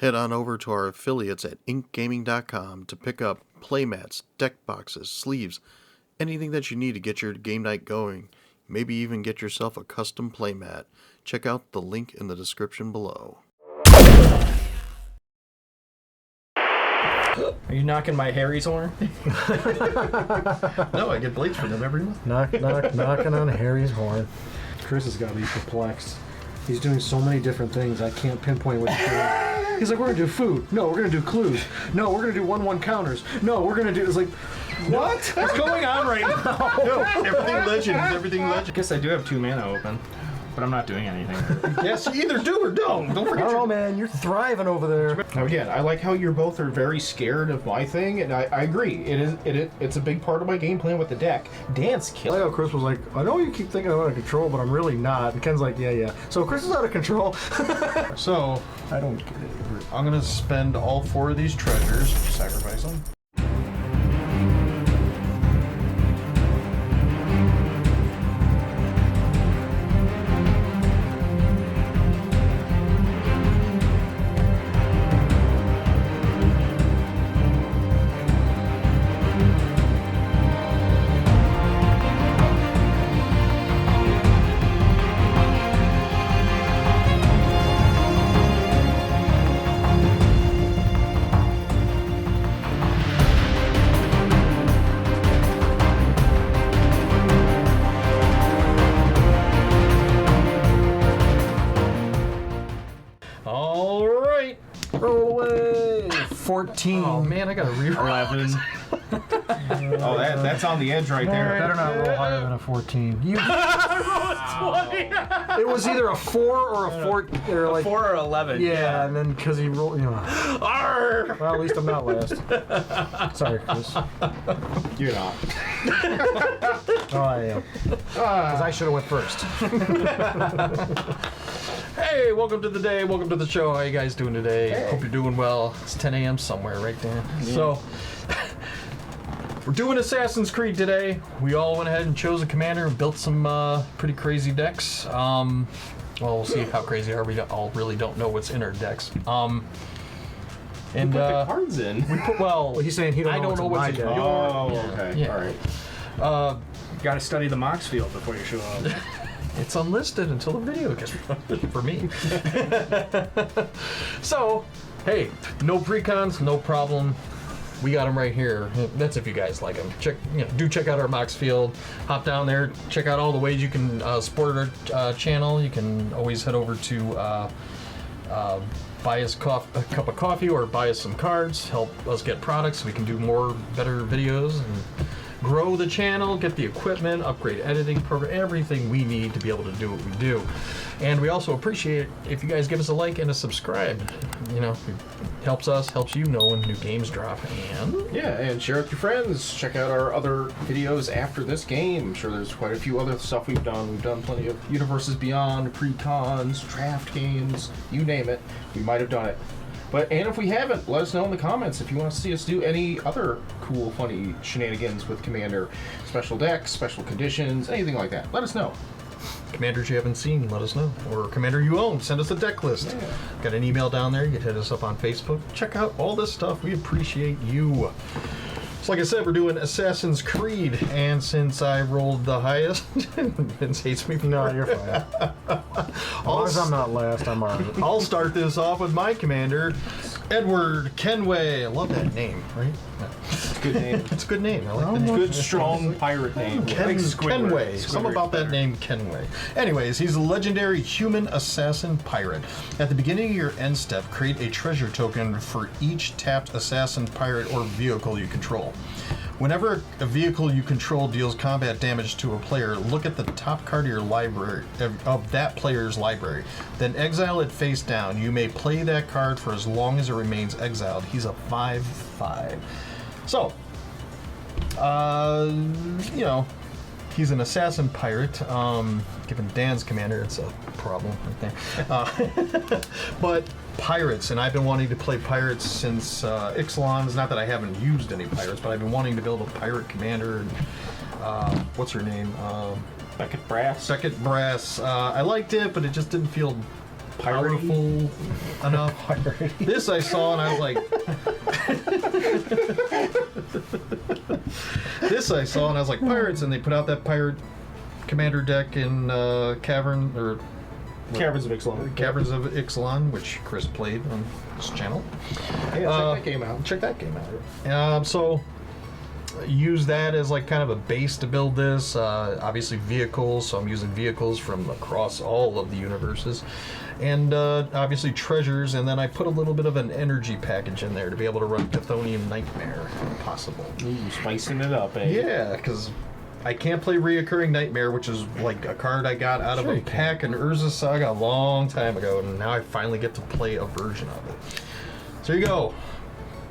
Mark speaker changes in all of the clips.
Speaker 1: Head on over to our affiliates at inkgaming.com to pick up playmats, deck boxes, sleeves, anything that you need to get your game night going. Maybe even get yourself a custom playmat. Check out the link in the description below.
Speaker 2: Are you knocking my Harry's horn?
Speaker 1: No, I get blades from them every month.
Speaker 3: Knocking on Harry's horn. Chris has got to be perplexed. He's doing so many different things, I can't pinpoint what he's doing. He's like, we're going to do food. No, we're going to do clues. No, we're going to do 1-1 counters. No, we're going to do... It's like, what? What's going on right now?
Speaker 1: No, everything legend is everything legend.
Speaker 2: I guess I do have 2 mana open, but I'm not doing anything.
Speaker 1: Yes, you either do or don't. Don't forget.
Speaker 3: I don't know, man. You're thriving over there.
Speaker 4: Now again, I like how you're both are very scared of my thing, and I agree. It's a big part of my game plan with the deck. Dance
Speaker 3: I
Speaker 4: kill.
Speaker 3: like how Chris was like, I know you keep thinking I'm out of control, but I'm really not. And Ken's like, yeah. So Chris is out of control.
Speaker 1: So,
Speaker 3: I don't get it.
Speaker 1: I'm going to spend all 4 of these treasures, sacrifice them.
Speaker 2: All right.
Speaker 3: Roll away. 14.
Speaker 2: Oh man, I got to reroll.
Speaker 4: 11. Oh, that's on the edge right there.
Speaker 3: Better not roll higher than a 14. You. It was either a 4 or a 4. Or like
Speaker 2: 4 or 11.
Speaker 3: Yeah, and then because he rolled, you know.
Speaker 2: Arr!
Speaker 3: Well, at least I'm not last. Sorry, Chris.
Speaker 4: You're not.
Speaker 3: Oh, I am. Because I should have went first.
Speaker 2: Hey, welcome to the day. Welcome to the show. How you guys doing today?
Speaker 4: Hey.
Speaker 2: Hope you're doing well. It's 10 a.m. somewhere right there. Yeah. So, we're doing Assassin's Creed today. We all went ahead and chose a commander and built some pretty crazy decks. Well, we'll see how crazy they are. We all really don't know what's in our decks.
Speaker 4: And put the cards in.
Speaker 2: We put, well,
Speaker 3: He's saying he don't
Speaker 2: I don't know what's in
Speaker 3: deck.
Speaker 2: your.
Speaker 4: Oh, okay.
Speaker 2: Yeah.
Speaker 4: All right.
Speaker 5: Got to study the Mox field before you show up.
Speaker 2: It's unlisted until the video gets for me. So, hey, no precons, no problem. We got them right here. That's if you guys like them. Do check out our Mox field. Hop down there. Check out all the ways you can support our channel. You can always head over to buy us a cup of coffee or buy us some cards. Help us get products so we can do more, better videos and grow the channel, get the equipment, upgrade editing program, everything we need to be able to do what we do. And we also appreciate if you guys give us a like and a subscribe. You know, it helps us, helps you know when new games drop. And
Speaker 4: Yeah, and share with your friends. Check out our other videos after this game. I'm sure there's quite a few other stuff we've done. We've done plenty of Universes Beyond, pre-cons, draft games, you name it. We might have done it. And if we haven't, let us know in the comments if you want to see us do any other cool, funny shenanigans with Commander. Special decks, special conditions, anything like that. Let us know.
Speaker 2: commanders you haven't seen, let us know. Or commander you own, send us a deck list.
Speaker 4: Yeah.
Speaker 2: Got an email down there, you can hit us up on Facebook. Check out all this stuff, we appreciate you. So like I said, we're doing Assassin's Creed, and since I rolled the highest, Vince hates me for
Speaker 3: No,
Speaker 2: it.
Speaker 3: you're fine. As long as I'm not last, I'm alright.
Speaker 2: I'll start this off with my commander, Edward Kenway. I love that name, right?
Speaker 4: It's a good name.
Speaker 2: It's a good name. I like the name.
Speaker 4: Good, strong pirate name.
Speaker 2: Kenway. Something about that name, Kenway. Anyways, he's a legendary human assassin pirate. At the beginning of your end step, create a treasure token for each tapped assassin, pirate, or vehicle you control. Whenever a vehicle you control deals combat damage to a player, look at the top card of your library, of that player's library. Then exile it face down. You may play that card for as long as it remains exiled. He's a 5/5. So, you know, he's an assassin pirate. Given Dan's commander, it's a problem right there. But pirates, and I've been wanting to play pirates since Ixalan's. Not that I haven't used any pirates, but I've been wanting to build a pirate commander. And, what's her name?
Speaker 4: Beckett Brass.
Speaker 2: Beckett Brass. I liked it, but it just didn't feel powerful enough. This I saw and I was like, pirates, and they put out that pirate commander deck in Caverns of Ixalan, which Chris played on his channel.
Speaker 4: Yeah, check that game out.
Speaker 2: So use that as like kind of a base to build this. Obviously vehicles, so I'm using vehicles from across all of the universes, and obviously treasures, and then I put a little bit of an energy package in there to be able to run Chthonian Nightmare if possible.
Speaker 4: Ooh, spicing it up, eh?
Speaker 2: Yeah, because I can't play Reoccurring Nightmare, which is like a card I got out of a pack in Urza Saga a long time ago, and now I finally get to play a version of it. So there you go.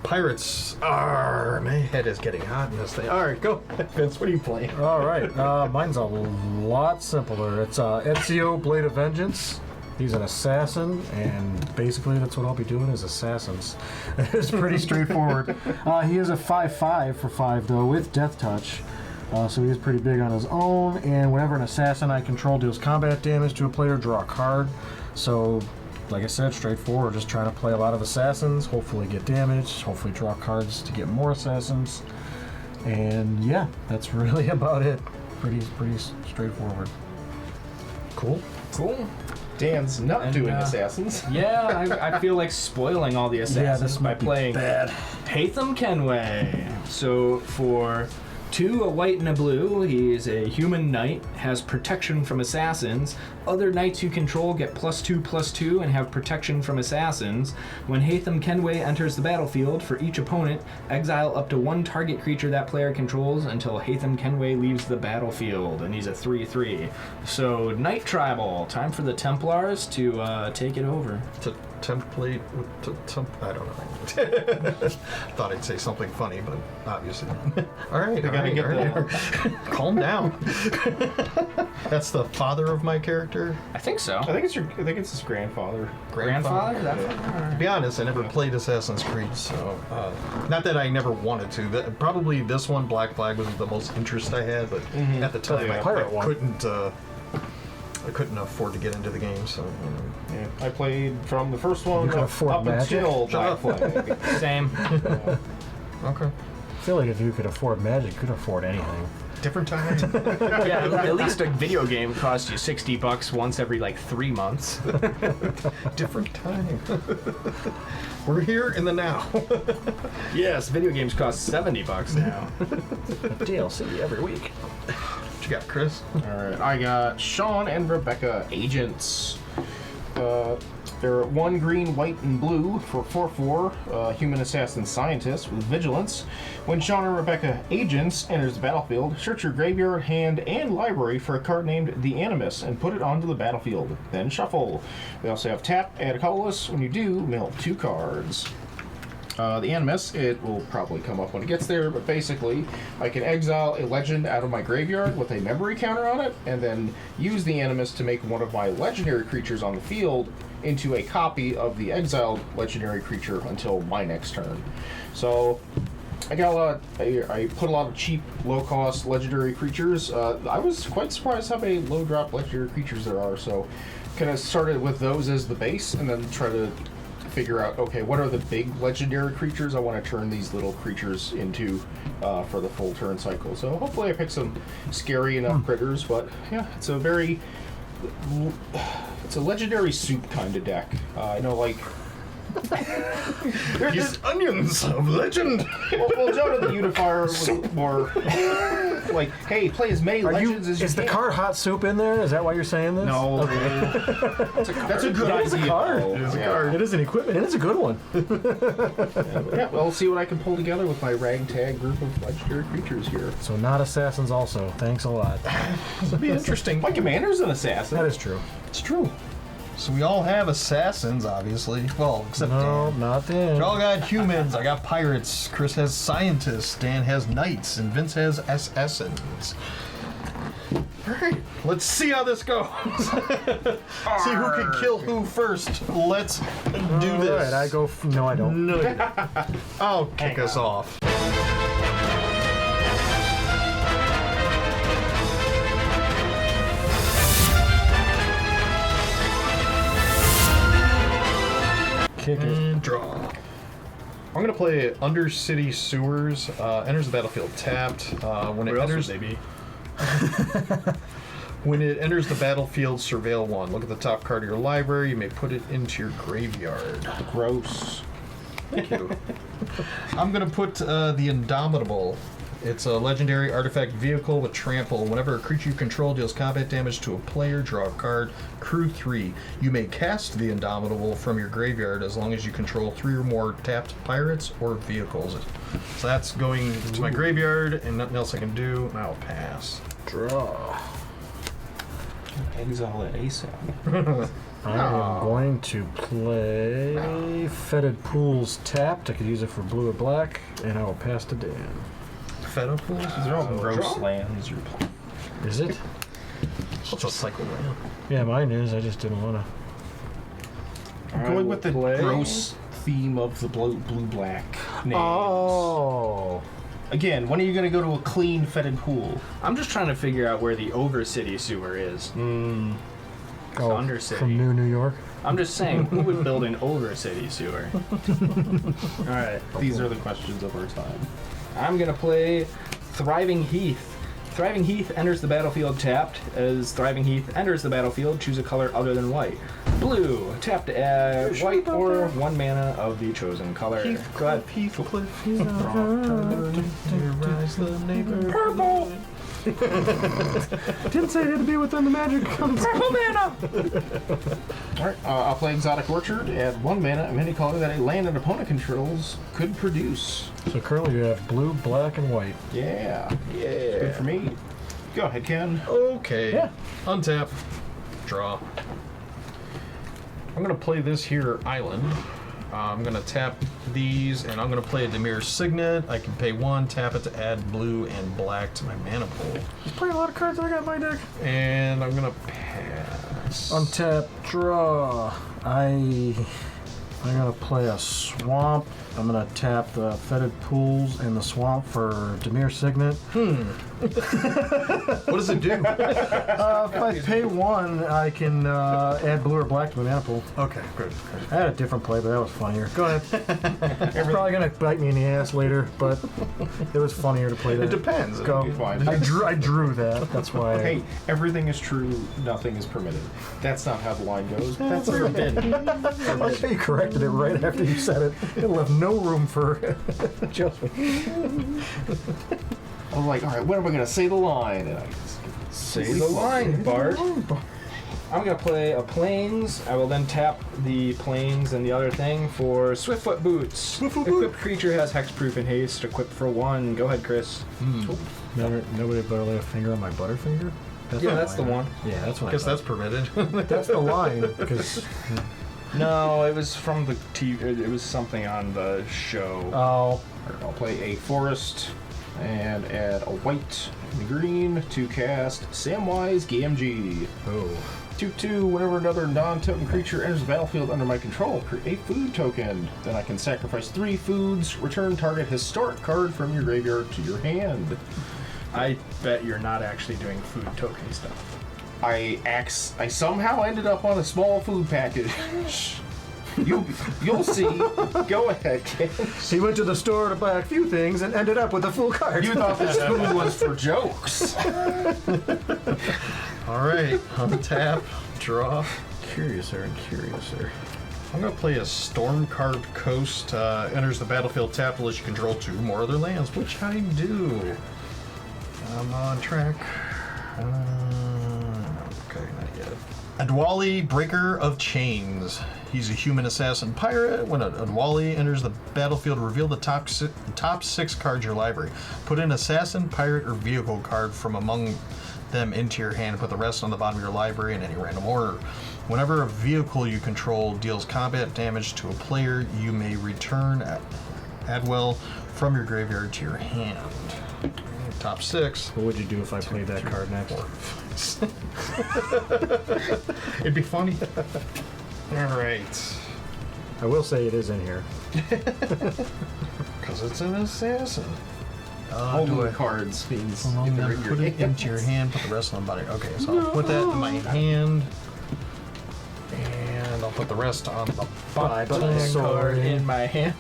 Speaker 2: Pirates. My head is getting hot in this thing. All right, go. Vince, what are you playing?
Speaker 3: All right, mine's a lot simpler. It's Ezio, Blade of Vengeance. He's an assassin, and basically that's what I'll be doing is assassins. It's pretty straightforward. He is a 5/5 for 5, though, with Death Touch. So he is pretty big on his own, and whenever an assassin I control deals combat damage to a player, draw a card. So, like I said, straightforward, just trying to play a lot of assassins, hopefully get damage, hopefully draw cards to get more assassins. And yeah, that's really about it. Pretty straightforward.
Speaker 2: Cool.
Speaker 4: Dan's not doing assassins.
Speaker 5: Yeah, I feel like spoiling all the assassins by playing Haytham Kenway. So for 2, a white and a blue, he is a human knight, has protection from assassins. Other knights you control get +2/+2 and have protection from assassins. When Haytham Kenway enters the battlefield, for each opponent, exile up to 1 target creature that player controls until Haytham Kenway leaves the battlefield, and he's a 3/3. So, Knight Tribal, time for the Templars to take it over.
Speaker 2: Template. I don't know. Thought I'd say something funny, but obviously. All right. Calm down. That's the father of my character.
Speaker 5: I think so.
Speaker 4: I think it's his grandfather.
Speaker 5: Grandfather?
Speaker 2: To be honest, I never played Assassin's Creed, so not that I never wanted to. Probably this one, Black Flag, was the most interest I had, but at the time I couldn't afford to get into the game, so
Speaker 4: Yeah, I played from the first one
Speaker 3: You can
Speaker 4: up
Speaker 3: afford magic?
Speaker 4: until Black Flag.
Speaker 5: Same.
Speaker 2: Okay.
Speaker 3: I feel like if you could afford magic, you could afford anything.
Speaker 2: Different time.
Speaker 5: Yeah, at least a video game costs you $60 once every like 3 months.
Speaker 2: Different time. We're here in the now.
Speaker 5: Yes, video games cost $70 now.
Speaker 3: DLC every week.
Speaker 2: What you got, Chris?
Speaker 4: Alright, I got Shaun and Rebecca Agents. They're 1 green, white, and blue for 4/4, human assassin scientist with vigilance. When Shaun and Rebecca Agents enters the battlefield, search your graveyard, hand, and library for a card named the Animus and put it onto the battlefield. Then shuffle. They also have tap, add a colorless. When you do, mill 2 cards. The Animus, it will probably come up when it gets there, but basically, I can exile a legend out of my graveyard with a memory counter on it, and then use the Animus to make one of my legendary creatures on the field into a copy of the exiled legendary creature until my next turn. So, I put a lot of cheap, low-cost legendary creatures. I was quite surprised how many low-drop legendary creatures there are, so kind of started with those as the base, and then try to figure out, okay, what are the big legendary creatures I want to turn these little creatures into for the full turn cycle. So hopefully I pick some scary enough critters, but yeah, it's a legendary soup kind of deck. Like
Speaker 2: These onions of legend.
Speaker 4: Well, Jonah the Unifier was more like, hey, play as many legends as you
Speaker 3: Is
Speaker 4: can.
Speaker 3: the card hot soup in there? Is that why you're saying this?
Speaker 4: No.
Speaker 3: Okay.
Speaker 4: That's a good idea.
Speaker 3: It is a card.
Speaker 4: though.
Speaker 3: It is a
Speaker 4: Yeah.
Speaker 3: card. It is an equipment, and it's a good one.
Speaker 4: Yeah, well, we'll see what I can pull together with my ragtag group of legendary creatures here.
Speaker 3: So not assassins also. Thanks a lot.
Speaker 2: It'll be interesting.
Speaker 4: My commander's an assassin.
Speaker 3: That is true.
Speaker 2: It's true. So we all have assassins, obviously. Well, except
Speaker 3: No,
Speaker 2: Dan.
Speaker 3: not then.
Speaker 2: We all got humans. I got pirates. Chris has scientists. Dan has knights. And Vince has assassins. Alright, let's see how this goes. See who can kill who first. Let's do this.
Speaker 3: Alright, I go. No, I don't.
Speaker 2: No, you don't. I'll kick us off.
Speaker 3: Kick it.
Speaker 2: And draw. I'm gonna play Undercity Sewers. Enters the battlefield tapped. When it enters, when it enters the battlefield, surveil 1. Look at the top card of your library. You may put it into your graveyard.
Speaker 4: Gross.
Speaker 2: Thank you. I'm gonna put the Indomitable. It's a legendary artifact vehicle with trample. Whenever a creature you control deals combat damage to a player, draw a card. Crew 3. You may cast the Indomitable from your graveyard as long as you control 3 or more tapped pirates or vehicles. So that's going to my graveyard, and nothing else I can do. And I'll pass.
Speaker 3: Draw.
Speaker 4: Exile it ASAP.
Speaker 3: I am going to play Fetid Pools tapped. I could use it for blue or black, and I will pass to Dan.
Speaker 2: Feta pools?
Speaker 4: These are all gross lands.
Speaker 3: Is it?
Speaker 2: Such a cycle land.
Speaker 3: Yeah, mine is. I just didn't want to.
Speaker 4: I'm going with the gross theme of the blue-black names.
Speaker 3: Oh.
Speaker 4: Again, when are you going to go to a clean, fetid pool?
Speaker 5: I'm just trying to figure out where the Overcity sewer is. Undercity.
Speaker 3: From New York?
Speaker 5: I'm just saying, who would build an Overcity sewer? Alright.
Speaker 4: These are the questions of our time.
Speaker 5: I'm going to play Thriving Heath. Thriving Heath enters the battlefield tapped. As Thriving Heath enters the battlefield, choose a color other than white. Blue, tapped to add white or 1 mana of the chosen color. Go ahead.
Speaker 2: Heathcliff, he's Purple!
Speaker 3: Didn't say it had to be within the magic.
Speaker 5: Purple mana!
Speaker 4: Alright, I'll play Exotic Orchard, add 1 mana of any color that a land an opponent controls could produce.
Speaker 3: So currently you have blue, black, and white.
Speaker 4: Yeah. Good for me. Go ahead, Ken.
Speaker 2: Okay.
Speaker 3: Yeah.
Speaker 2: Untap. Draw. I'm going to play this here island. I'm going to tap these, and I'm going to play a Dimir Signet. I can pay 1, tap it to add blue and black to my mana pool.
Speaker 3: He's playing a lot of cards I got in my deck.
Speaker 2: And I'm going to pass.
Speaker 3: Untap, draw. I'm gonna play a swamp. I'm gonna tap the Fetid Pools and the swamp for Dimir Signet.
Speaker 2: What does it do?
Speaker 3: If I pay 1, I can add blue or black to my mana pool.
Speaker 2: Okay, good.
Speaker 3: I had a different play, but that was funnier. Go ahead. It's probably gonna bite me in the ass later, but it was funnier to play that.
Speaker 2: It depends.
Speaker 3: Go.
Speaker 4: You're fine.
Speaker 3: I drew that. That's why.
Speaker 4: Hey, everything is true, nothing is permitted. That's not how the line goes. That's forbidden.
Speaker 3: I like how you corrected it right after you said it. It left no room for adjustment.
Speaker 4: I'm like, all right, when am I going to say the line? And I just
Speaker 5: Say the line, Bart. I'm going to play a Plains. I will then tap the Plains and the other thing for Swiftfoot Boots. Equipped creature has hexproof and haste. Equipped for 1. Go ahead, Chris.
Speaker 3: Nobody better lay a finger on my butterfinger?
Speaker 5: That's the one.
Speaker 3: Yeah, that's what
Speaker 2: I guess that's permitted.
Speaker 3: that's the line, because...
Speaker 5: No, it was from the it was something on the show.
Speaker 3: Oh.
Speaker 4: I'll play a forest and add a white and a green to cast Samwise Gamgee.
Speaker 3: Oh.
Speaker 4: 2/2, whenever another non-token creature enters the battlefield under my control, create a food token. Then I can sacrifice 3 foods, return target historic card from your graveyard to your hand.
Speaker 5: I bet you're not actually doing food token stuff.
Speaker 4: I somehow ended up on a small food package. You'll see. Go ahead, Ken.
Speaker 3: He went to the store to buy a few things and ended up with a full card.
Speaker 4: You thought this food was for jokes.
Speaker 2: All right, untap, draw.
Speaker 3: Curiouser.
Speaker 2: I'm going to play a Storm-Carved Coast. Enters the battlefield tapped unless you control 2 more other lands, which I do. I'm on track. Okay, not yet. Adwali, Breaker of Chains. He's a human assassin pirate. When Adwali enters the battlefield, reveal the top 6 cards of your library. Put an assassin, pirate, or vehicle card from among them into your hand. Put the rest on the bottom of your library in any random order. Whenever a vehicle you control deals combat damage to a player, you may return Adwell from your graveyard to your hand. Top 6.
Speaker 3: What would you do if I played that card next?
Speaker 2: It'd be funny. All right.
Speaker 3: I will say it is in here.
Speaker 2: Because it's an assassin.
Speaker 4: Holding cards means
Speaker 2: Put it into your hand, put the rest on the body. Okay, so I'll put that in my hand. And I'll put the rest on the
Speaker 3: Bye,
Speaker 2: bottom.
Speaker 5: Sword in my hand.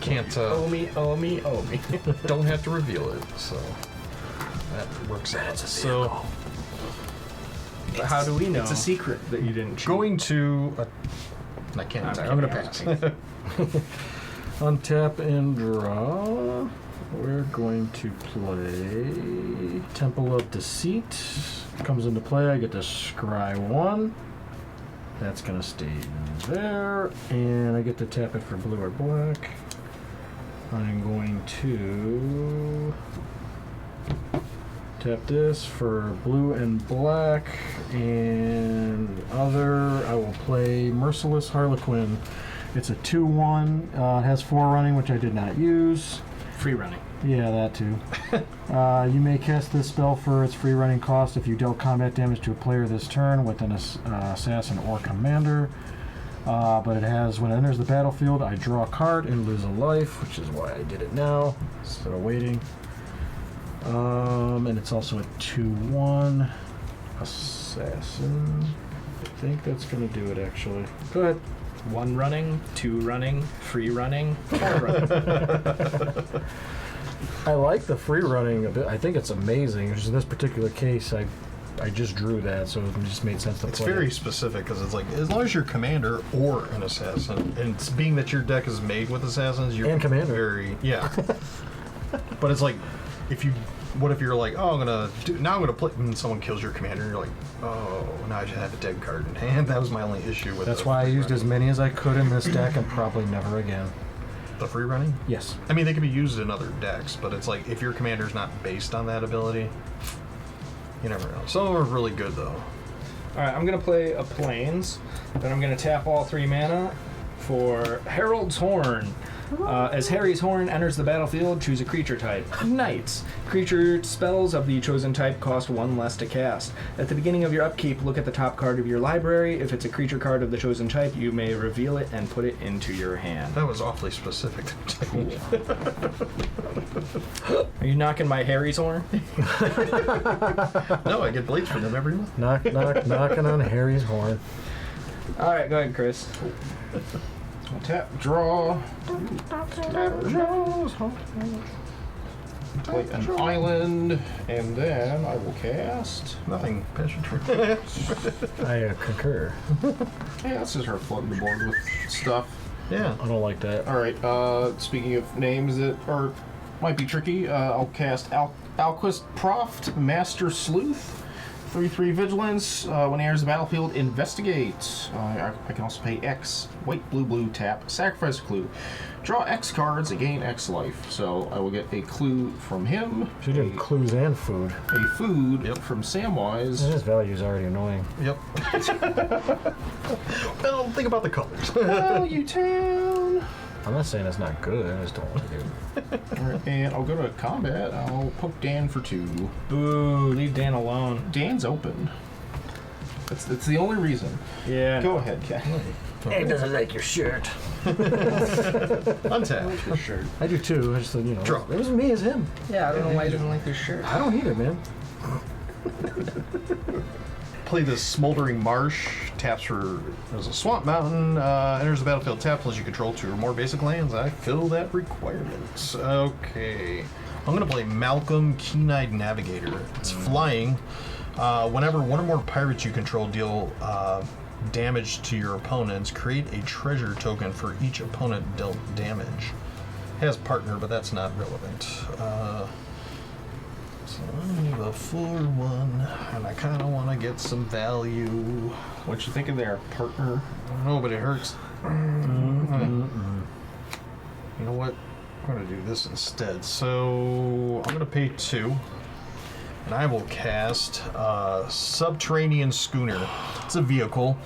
Speaker 2: Can't,
Speaker 5: Oh me, oh me, oh me.
Speaker 2: don't have to reveal it, so that works out. So,
Speaker 5: But how do we know?
Speaker 4: It's a secret.
Speaker 5: that you didn't cheat.
Speaker 2: going to... I can't attack. I'm going to pass.
Speaker 3: Untap and draw. We're going to play Temple of Deceit. Comes into play. I get to scry 1. That's going to stay there. And I get to tap it for blue or black. I'm going to tap this for blue and black. And other, I will play Merciless Harlequin. It's a 2/1. It has 4 running, which I did not use.
Speaker 5: Free running.
Speaker 3: Yeah, that too. You may cast this spell for its free running cost if you dealt combat damage to a player this turn with an assassin or commander. But it has, when it enters the battlefield, I draw a card and lose a life, which is why I did it now instead of waiting. And it's also a 2/1 assassin. I think that's going to do it, actually. Go ahead.
Speaker 5: 1 running, 2 running, free running, 4 running.
Speaker 3: I like the free running a bit. I think it's amazing. Just in this particular case, I just drew that, so it just made sense to
Speaker 2: It's
Speaker 3: play.
Speaker 2: very specific because it's like, as long as you're commander or an assassin, and it's being that your deck is made with assassins, you're
Speaker 3: And commander.
Speaker 2: very, yeah. But it's like, what if you're like, oh, I'm gonna play, and someone kills your commander, and you're like, oh, now I should have a dead card in hand. That was my only issue with
Speaker 3: That's
Speaker 2: the
Speaker 3: why I
Speaker 2: free
Speaker 3: used
Speaker 2: running.
Speaker 3: as many as I could in this deck and probably never again.
Speaker 2: The free running?
Speaker 3: Yes.
Speaker 2: I mean, they can be used in other decks, but it's like, if your commander's not based on that ability, you never know. Some of them are really good, though.
Speaker 5: Alright, I'm going to play a Plains. Then I'm going to tap all 3 mana for Herald's Horn. As Harry's Horn enters the battlefield, choose a creature type. Knights. Creature spells of the chosen type cost 1 less to cast. At the beginning of your upkeep, look at the top card of your library. If it's a creature card of the chosen type, you may reveal it and put it into your hand.
Speaker 2: That was awfully specific.
Speaker 5: Cool. Are you knocking my Harry's Horn?
Speaker 2: No, I get blades from them every month.
Speaker 3: Knocking on Harry's horn.
Speaker 5: Alright, go ahead, Chris.
Speaker 4: Tap, draw. Play an island, and then I will cast.
Speaker 2: Nothing. Passion tree.
Speaker 3: I concur.
Speaker 4: Yeah, this is her flooding the board with stuff.
Speaker 2: Yeah.
Speaker 3: I don't like that.
Speaker 4: All right. Speaking of names that might be tricky, I'll cast Alquist Proft, Master Sleuth. 3/3 vigilance. When he enters the battlefield, investigate. I can also pay X, white, blue, tap, sacrifice a clue. Draw X cards and gain X life. So I will get a clue from him.
Speaker 3: She did clues and food.
Speaker 4: A food from Samwise.
Speaker 3: His value is already annoying.
Speaker 2: Yep. Well, think about the colors.
Speaker 4: Value town.
Speaker 3: I'm not saying it's not good. I just don't like it.
Speaker 4: All right, and I'll go to combat. I'll poke Dan for 2.
Speaker 5: Boo, leave Dan alone.
Speaker 4: Dan's open. That's the only reason.
Speaker 5: Yeah.
Speaker 4: Go ahead, Ken.
Speaker 3: He doesn't like your shirt.
Speaker 2: Untap.
Speaker 4: For sure.
Speaker 3: I do too. I just,
Speaker 2: Draw.
Speaker 3: it was me as him.
Speaker 5: Yeah, I don't know why he doesn't like this shirt.
Speaker 3: I don't either, man.
Speaker 2: Play this Smoldering Marsh. Taps for, there's a Swamp Mountain. Enters the battlefield tapped unless you control 2 or more basic lands. I fill that requirement. Okay. I'm going to play Malcolm, Keen-Eyed Navigator. It's flying. Whenever one or more pirates you control deal damage to your opponents, create a treasure token for each opponent dealt damage. It has partner, but that's not relevant. So I need a 4/1, and I kind of want to get some value.
Speaker 4: What you thinking there, partner?
Speaker 2: I don't know, but it hurts. You know what? I'm going to do this instead. So I'm going to pay 2. And I will cast Subterranean Schooner. It's a vehicle.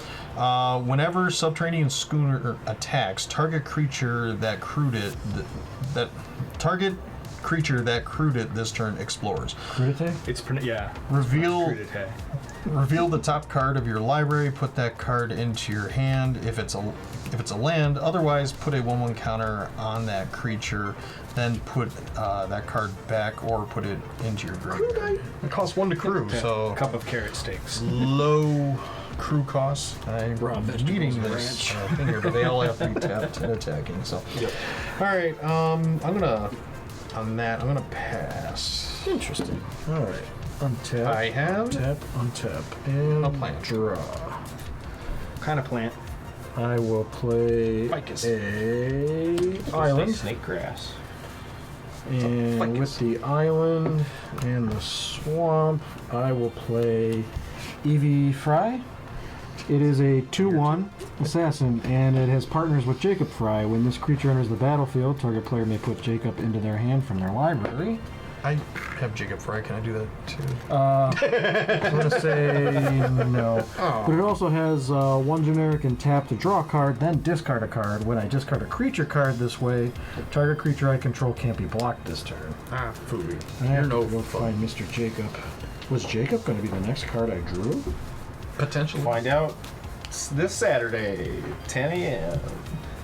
Speaker 2: Whenever Subterranean Schooner attacks, target creature that crewed it this turn explores.
Speaker 3: Crudite?
Speaker 5: It's yeah.
Speaker 2: Reveal
Speaker 5: Crudite.
Speaker 2: Reveal the top card of your library. Put that card into your hand if it's a land. Otherwise, put a 1/1 counter on that creature. Then put that card back or put it into your graveyard. It costs 1 to crew, so
Speaker 5: Cup of carrot sticks.
Speaker 2: low crew costs. I'm reading this thing here, but they all have to be tapped and attacking. So,
Speaker 4: Yep.
Speaker 2: all right. I'm gonna pass.
Speaker 3: Interesting. All right. Untap.
Speaker 2: I have
Speaker 3: Tap, untap, and
Speaker 2: a plant.
Speaker 3: draw.
Speaker 5: Kind of plant.
Speaker 3: I will play
Speaker 2: Ficus.
Speaker 3: a island,
Speaker 4: Snake grass.
Speaker 3: and
Speaker 2: Ficus.
Speaker 3: with the island and the swamp, I will play Evie Fry. It is a 2/1 assassin, and it has partners with Jacob Fry. When this creature enters the battlefield, target player may put Jacob into their hand from their library.
Speaker 2: I have Jacob Fry. Can I do that too?
Speaker 3: I'm going to say no.
Speaker 2: Oh.
Speaker 3: But it also has one generic and tap to draw a card, then discard a card. When I discard a creature card this way, target creature I control can't be blocked this turn.
Speaker 2: Ah, fooey.
Speaker 3: I have
Speaker 2: You're no
Speaker 3: to go
Speaker 2: fun.
Speaker 3: find Mr. Jacob. Was Jacob going to be the next card I drew?
Speaker 2: Potentially.
Speaker 4: Find out this Saturday, 10 a.m.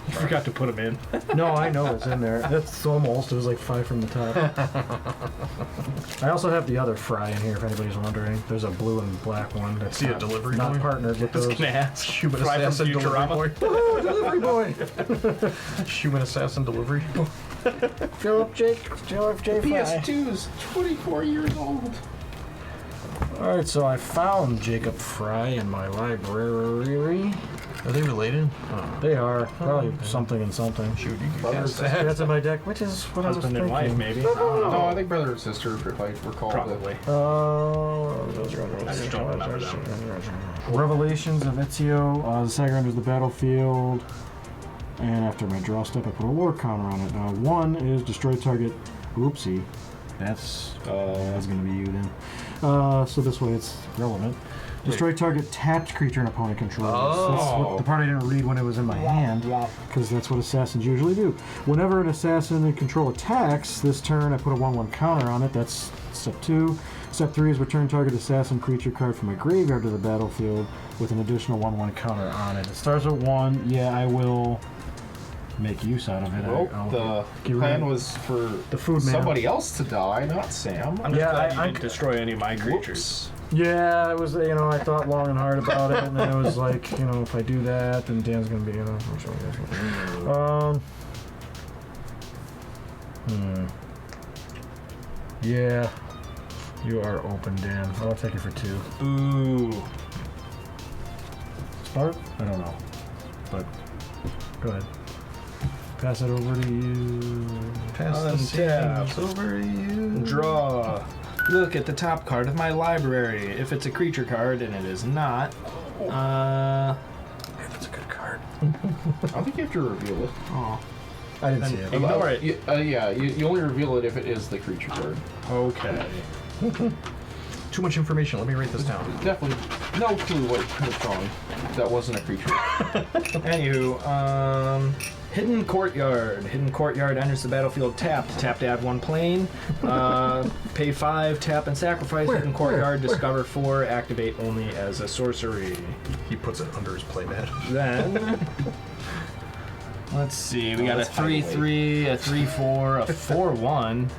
Speaker 5: You forgot to put him in.
Speaker 3: No, I know it's in there. That's almost. It was like 5 from the top. I also have the other Fry in here if anybody's wondering. There's a blue and black one that's
Speaker 2: See a
Speaker 3: not,
Speaker 2: delivery
Speaker 3: not
Speaker 2: boy?
Speaker 3: partnered with
Speaker 5: I was
Speaker 3: those.
Speaker 5: gonna ask.
Speaker 2: Human
Speaker 5: Fry from
Speaker 2: assassin delivery
Speaker 5: Futurama.
Speaker 2: boy.
Speaker 3: Oh, delivery boy!
Speaker 2: Human assassin delivery boy.
Speaker 3: Philip J. Fry.
Speaker 4: PS2's 24 years old.
Speaker 3: Alright, so I found Jacob Fry in my library.
Speaker 2: Are they related?
Speaker 3: They are. Probably something and something.
Speaker 2: Shoot, you can
Speaker 4: Brothers,
Speaker 2: cast that.
Speaker 3: That's in my deck, which is what
Speaker 5: Husband
Speaker 3: I
Speaker 5: and
Speaker 3: was thinking.
Speaker 5: wife, maybe. I don't
Speaker 4: No,
Speaker 5: know.
Speaker 4: I think brother and sister, if I recall.
Speaker 5: Probably.
Speaker 3: I
Speaker 5: just don't remember them.
Speaker 3: Revelations of Ezio. The Saga enters the battlefield. And after my draw step, I put a war counter on it. 1 is destroy target. Oopsie. That's going to be you then. So this way it's relevant. Destroy target tapped creature an opponent controls. That's what the part I didn't read when it was in my hand, because that's what assassins usually do. Whenever an assassin in control attacks this turn, I put a 1/1 counter on it. That's step 2. Step 3 is return target assassin creature card from my graveyard to the battlefield with an additional 1/1 counter on it. It starts with 1. Yeah, I will make use out of it.
Speaker 4: Well,
Speaker 3: I'll
Speaker 4: the
Speaker 3: get rid
Speaker 4: plan
Speaker 3: of
Speaker 4: was for
Speaker 3: the food man.
Speaker 4: somebody else to die, not Sam.
Speaker 5: I'm just
Speaker 3: Yeah,
Speaker 5: glad
Speaker 3: I-
Speaker 5: you didn't destroy any of my creatures.
Speaker 3: Yeah, it was, I thought long and hard about it, and then it was like, if I do that, then Dan's gonna be, Yeah, you are open, Dan. I'll take it for 2.
Speaker 5: Ooh.
Speaker 3: Spark? I don't know, but go ahead. Pass it over to you.
Speaker 2: Pass the
Speaker 5: Untap.
Speaker 2: tables over to you.
Speaker 5: Draw. Look at the top card of my library. If it's a creature card, and it is not,
Speaker 3: If it's a good card.
Speaker 4: I think you have to reveal it.
Speaker 5: oh,
Speaker 3: I didn't see it.
Speaker 5: ignore it.
Speaker 4: You only reveal it if it is the creature card.
Speaker 5: Okay.
Speaker 2: Too much information. Let me write this down.
Speaker 4: Definitely no clue what could have gone. That wasn't a creature.
Speaker 5: Anywho, Hidden Courtyard. Hidden Courtyard enters the battlefield tapped. Tap to add 1 plane. Pay 5, tap and sacrifice. Hidden Courtyard, discover 4, activate only as a sorcery.
Speaker 2: He puts it under his playmat.
Speaker 5: Then, let's see, we got a
Speaker 4: that's hideaway.
Speaker 5: 3/3, a 3/4, a 4/1.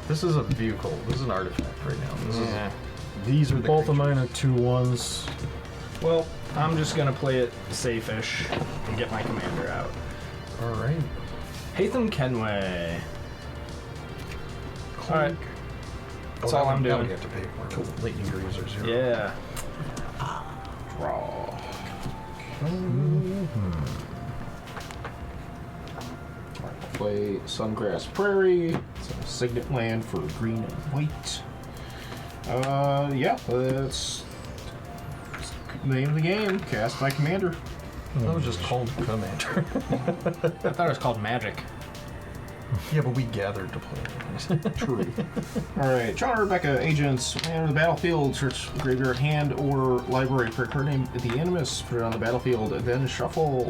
Speaker 2: This is a vehicle. This is an artifact right now. This is, these are the
Speaker 3: Both of
Speaker 2: creatures.
Speaker 3: mine are 2/1s.
Speaker 5: Well, I'm just gonna play it safe-ish and get my commander out.
Speaker 2: All right.
Speaker 5: Haytham Kenway.
Speaker 2: Clink.
Speaker 5: Alright. That's all I'm
Speaker 2: Now
Speaker 5: doing.
Speaker 2: we have to pay for lightning greaves or 0.
Speaker 5: Yeah.
Speaker 4: Draw. Play Sungrass Prairie. It's a signet land for green and white. Yeah, that's the name of the game. Cast by commander.
Speaker 2: That was just called Commander.
Speaker 5: I thought it was called Magic.
Speaker 2: Yeah, but we gathered to play.
Speaker 4: True. Alright, John and Rebecca, agents, enter the battlefield, search graveyard, hand, or library for a card named the Animus, put it on the battlefield, and then shuffle.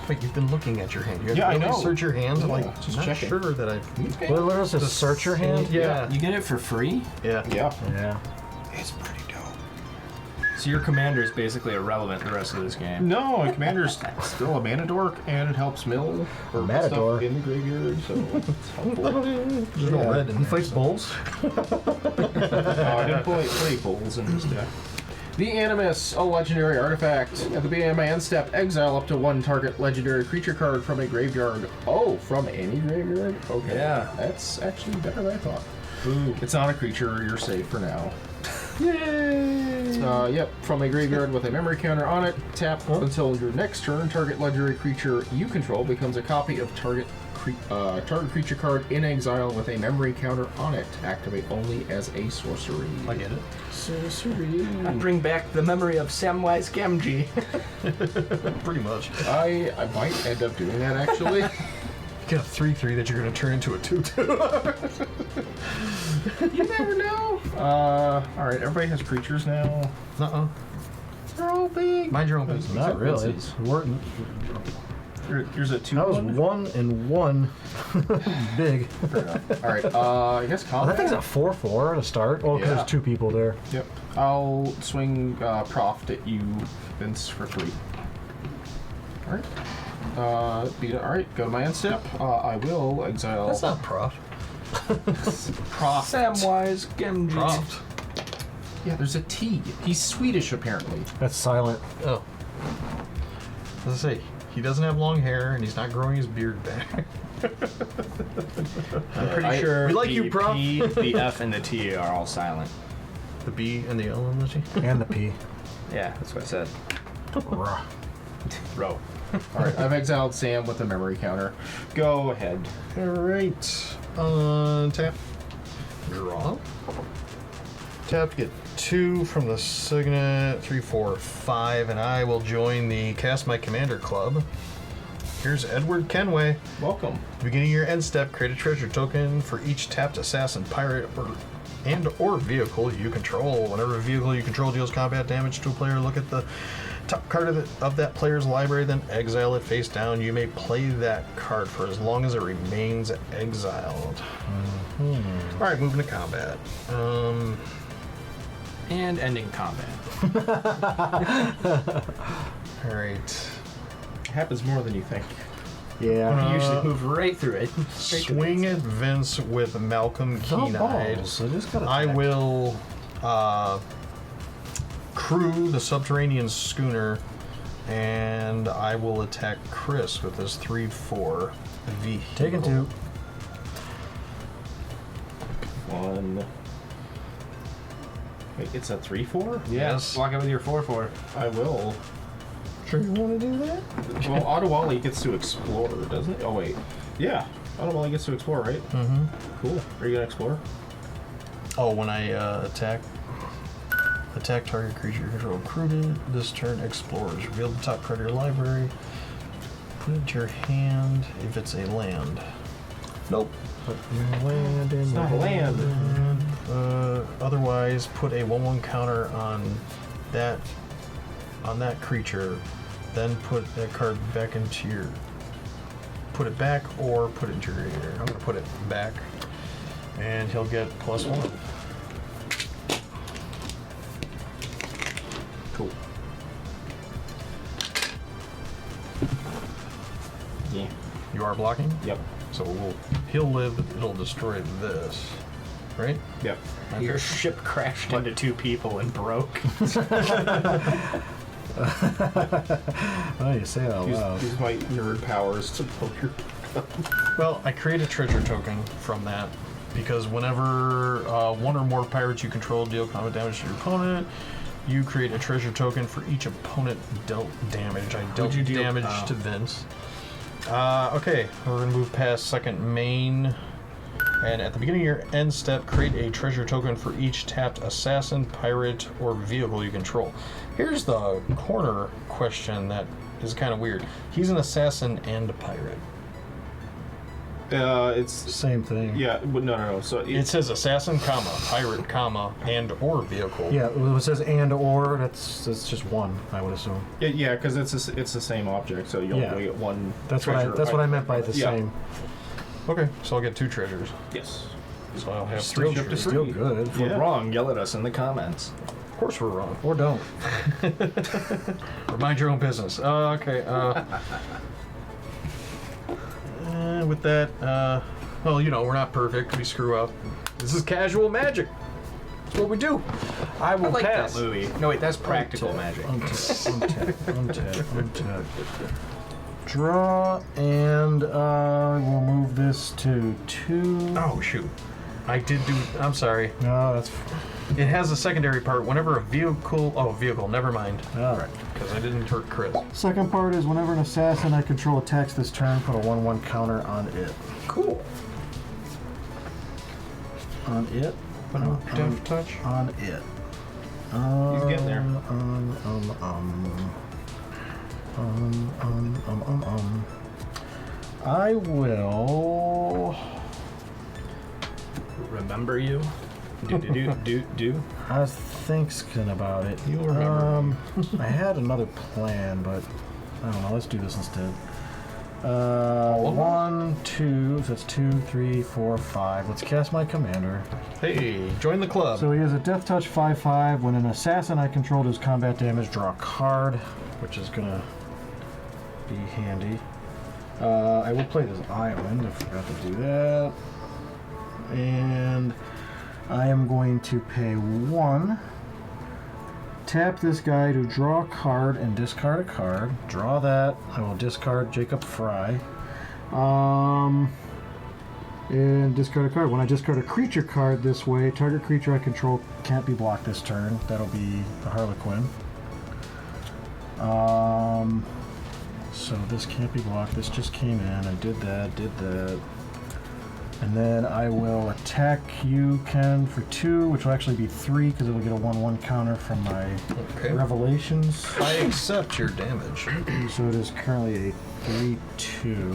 Speaker 2: Wait, you've been looking at your hand. You have
Speaker 4: Yeah,
Speaker 2: to
Speaker 4: I
Speaker 2: really
Speaker 4: know.
Speaker 2: search your hands. I'm
Speaker 4: Yeah,
Speaker 2: like,
Speaker 4: just
Speaker 2: not
Speaker 4: checking.
Speaker 2: sure that I've.
Speaker 4: Okay.
Speaker 3: What does it search your hand?
Speaker 2: Yeah.
Speaker 5: You get it for free?
Speaker 2: Yeah.
Speaker 4: Yeah.
Speaker 3: Yeah.
Speaker 4: It's pretty dope.
Speaker 5: So your commander is basically irrelevant the rest of this game.
Speaker 4: No, a commander's still a mana dork, and it helps mill or put
Speaker 3: Matador.
Speaker 4: stuff in the graveyard, so it's helpful.
Speaker 2: There's no red. And he fights bulls.
Speaker 4: I didn't play bulls in this deck. The Animus, a legendary artifact. At the beginning of my end step, exile up to 1 target legendary creature card from a graveyard. Oh, from any graveyard? Okay.
Speaker 5: Yeah.
Speaker 4: That's actually better than I thought.
Speaker 5: Ooh.
Speaker 4: It's not a creature, you're safe for now.
Speaker 5: Yay!
Speaker 4: Yep, from a graveyard with a memory counter on it. Tap until your next turn. Target legendary creature you control becomes a copy of target creature card in exile with a memory counter on it. Activate only as a sorcery.
Speaker 2: I get it.
Speaker 4: Sorcery.
Speaker 5: I bring back the memory of Samwise Gamgee.
Speaker 2: Pretty much.
Speaker 4: I might end up doing that actually.
Speaker 2: You got a 3/3 that you're going to turn into a 2/2.
Speaker 4: You never know. Alright, everybody has creatures now.
Speaker 2: Uh-uh.
Speaker 4: They're all big.
Speaker 2: Mind your own business.
Speaker 3: Not really.
Speaker 4: Here's a 2.
Speaker 3: That was 1 and 1. Big.
Speaker 4: Alright, I guess
Speaker 3: Oh,
Speaker 4: combat.
Speaker 3: that thing's a 4/4 to start. Oh, because
Speaker 4: Yeah.
Speaker 3: there's 2 people there.
Speaker 4: Yep. I'll swing Proft at you, Vince, for 3. Alright. Alright, go to my end step. I will exile.
Speaker 2: That's not prof.
Speaker 4: Proft.
Speaker 5: Samwise Gamgee.
Speaker 2: Prof.
Speaker 4: Yeah, there's a T. He's Swedish, apparently.
Speaker 3: That's silent.
Speaker 2: Oh. As I say, he doesn't have long hair and he's not growing his beard back.
Speaker 5: I'm pretty sure
Speaker 2: we like
Speaker 5: the
Speaker 2: you, Prof.
Speaker 5: P, the F, and the T are all silent.
Speaker 2: The B and the L and the T.
Speaker 3: And the P.
Speaker 5: Yeah, that's what I said. Row.
Speaker 4: Alright, I've exiled Sam with a memory counter. Go ahead.
Speaker 2: Alright. Tap. Draw. Tap to get 2 from the Signet, 3, 4, 5, and I will join the Cast My Commander Club. Here's Edward Kenway.
Speaker 4: Welcome.
Speaker 2: Beginning your end step, create a treasure token for each tapped assassin, pirate, or vehicle you control. Whenever a vehicle you control deals combat damage to a player, look at the top card of that player's library, then exile it face down. You may play that card for as long as it remains exiled. Mm-hmm. All right, moving to combat.
Speaker 5: And ending combat.
Speaker 2: All right.
Speaker 4: It happens more than you think.
Speaker 3: Yeah.
Speaker 5: You usually move right through it.
Speaker 2: Swing at Vince with Malcolm
Speaker 3: No
Speaker 2: Keen-Eyed.
Speaker 3: balls. I just gotta
Speaker 2: I
Speaker 3: attack.
Speaker 2: will crew the subterranean schooner, and I will attack Chris with this 3/4 vehicle.
Speaker 3: Taking 2.
Speaker 4: 1. Wait, it's a 3/4?
Speaker 2: Yes.
Speaker 5: Block it with your 4/4.
Speaker 4: I will.
Speaker 2: Sure you want to do that?
Speaker 4: Well, Ottawali gets to explore, doesn't it? Oh, wait. Yeah. Ottawali gets to explore, right?
Speaker 2: Mm-hmm.
Speaker 4: Cool. Are you going to explore?
Speaker 2: Oh, when I attack target creature you control recruited. This turn explores. Reveal the top card of your library. Put it to your hand if it's a land. Nope.
Speaker 3: Put your land in
Speaker 4: It's not a land.
Speaker 2: Otherwise, put a 1/1 counter on that creature. Then put that card back into your. Put it back or put it into your. I'm gonna put it back, and he'll get +1.
Speaker 4: Cool. Yeah.
Speaker 2: You are blocking,
Speaker 4: Yep.
Speaker 2: so he'll live. It'll destroy this, right?
Speaker 4: Yep.
Speaker 5: Your ship crashed into 2 people and broke.
Speaker 3: Oh, you say it out loud.
Speaker 4: Use my nerd powers to blow your.
Speaker 2: Well, I create a treasure token from that because whenever 1 or more pirates you control deal combat damage to your opponent, you create a treasure token for each opponent dealt damage. I dealt
Speaker 5: you deal?
Speaker 2: damage to Vince. Okay, we're gonna move past second main, and at the beginning of your end step, create a treasure token for each tapped assassin, pirate, or vehicle you control. Here's the corner question that is kind of weird. He's an assassin and a pirate.
Speaker 4: It's
Speaker 3: Same thing.
Speaker 4: yeah, but no. So
Speaker 2: It says assassin, comma, pirate, comma, and or vehicle.
Speaker 3: Yeah, when it says and or, that's just 1, I would assume.
Speaker 4: yeah, because it's the same object, so you
Speaker 3: Yeah.
Speaker 4: only get 1.
Speaker 3: That's what I meant by the
Speaker 4: Yeah.
Speaker 3: same.
Speaker 2: Okay, so I'll get 2 treasures.
Speaker 4: Yes.
Speaker 2: So I'll have
Speaker 3: Still,
Speaker 2: 3 treasures.
Speaker 3: still good.
Speaker 5: If we're
Speaker 4: Yeah.
Speaker 5: wrong, yell at us in the comments.
Speaker 2: Of course we're wrong.
Speaker 3: Or don't.
Speaker 2: Or mind your own business. Okay. With that, well, we're not perfect. We screw up. This is casual magic. That's what we do. I will
Speaker 5: I like
Speaker 2: pass.
Speaker 5: that movie. No, wait, that's practical magic.
Speaker 3: Untap. Draw, and we'll move this to 2.
Speaker 2: Oh, shoot. I did do... I'm sorry.
Speaker 3: No, that's...
Speaker 2: It has a secondary part. Whenever a vehicle... Oh, vehicle. Never mind.
Speaker 3: All right.
Speaker 2: Because I didn't hurt Chris.
Speaker 3: Second part is whenever an assassin I control attacks this turn, put a 1/1 counter on it.
Speaker 2: Cool.
Speaker 3: On it?
Speaker 2: Death touch.
Speaker 3: On it.
Speaker 5: He's getting there.
Speaker 3: I will...
Speaker 5: Remember you? Do.
Speaker 3: I was thinking about it.
Speaker 5: You'll remember.
Speaker 3: I had another plan, but I don't know. Let's do this instead.
Speaker 2: of them?
Speaker 3: 1, 2. So that's 2, 3, 4, 5. Let's cast my commander.
Speaker 2: Hey, join the club.
Speaker 3: So he has a Death Touch 5/5. When an assassin I control does combat damage, draw a card, which is gonna be handy. I will play this island. I forgot to do that. And I am going to pay 1. Tap this guy to draw a card and discard a card. Draw that. I will discard Jacob Fry. And discard a card. When I discard a creature card this way, target creature I control can't be blocked this turn. That'll be a Harlequin. So this can't be blocked. This just came in. I did that. And then I will attack you, Ken, for 2, which will actually be 3 because it will get a 1/1 counter from my Revelations.
Speaker 2: I accept your damage.
Speaker 3: So it is currently a 3/2.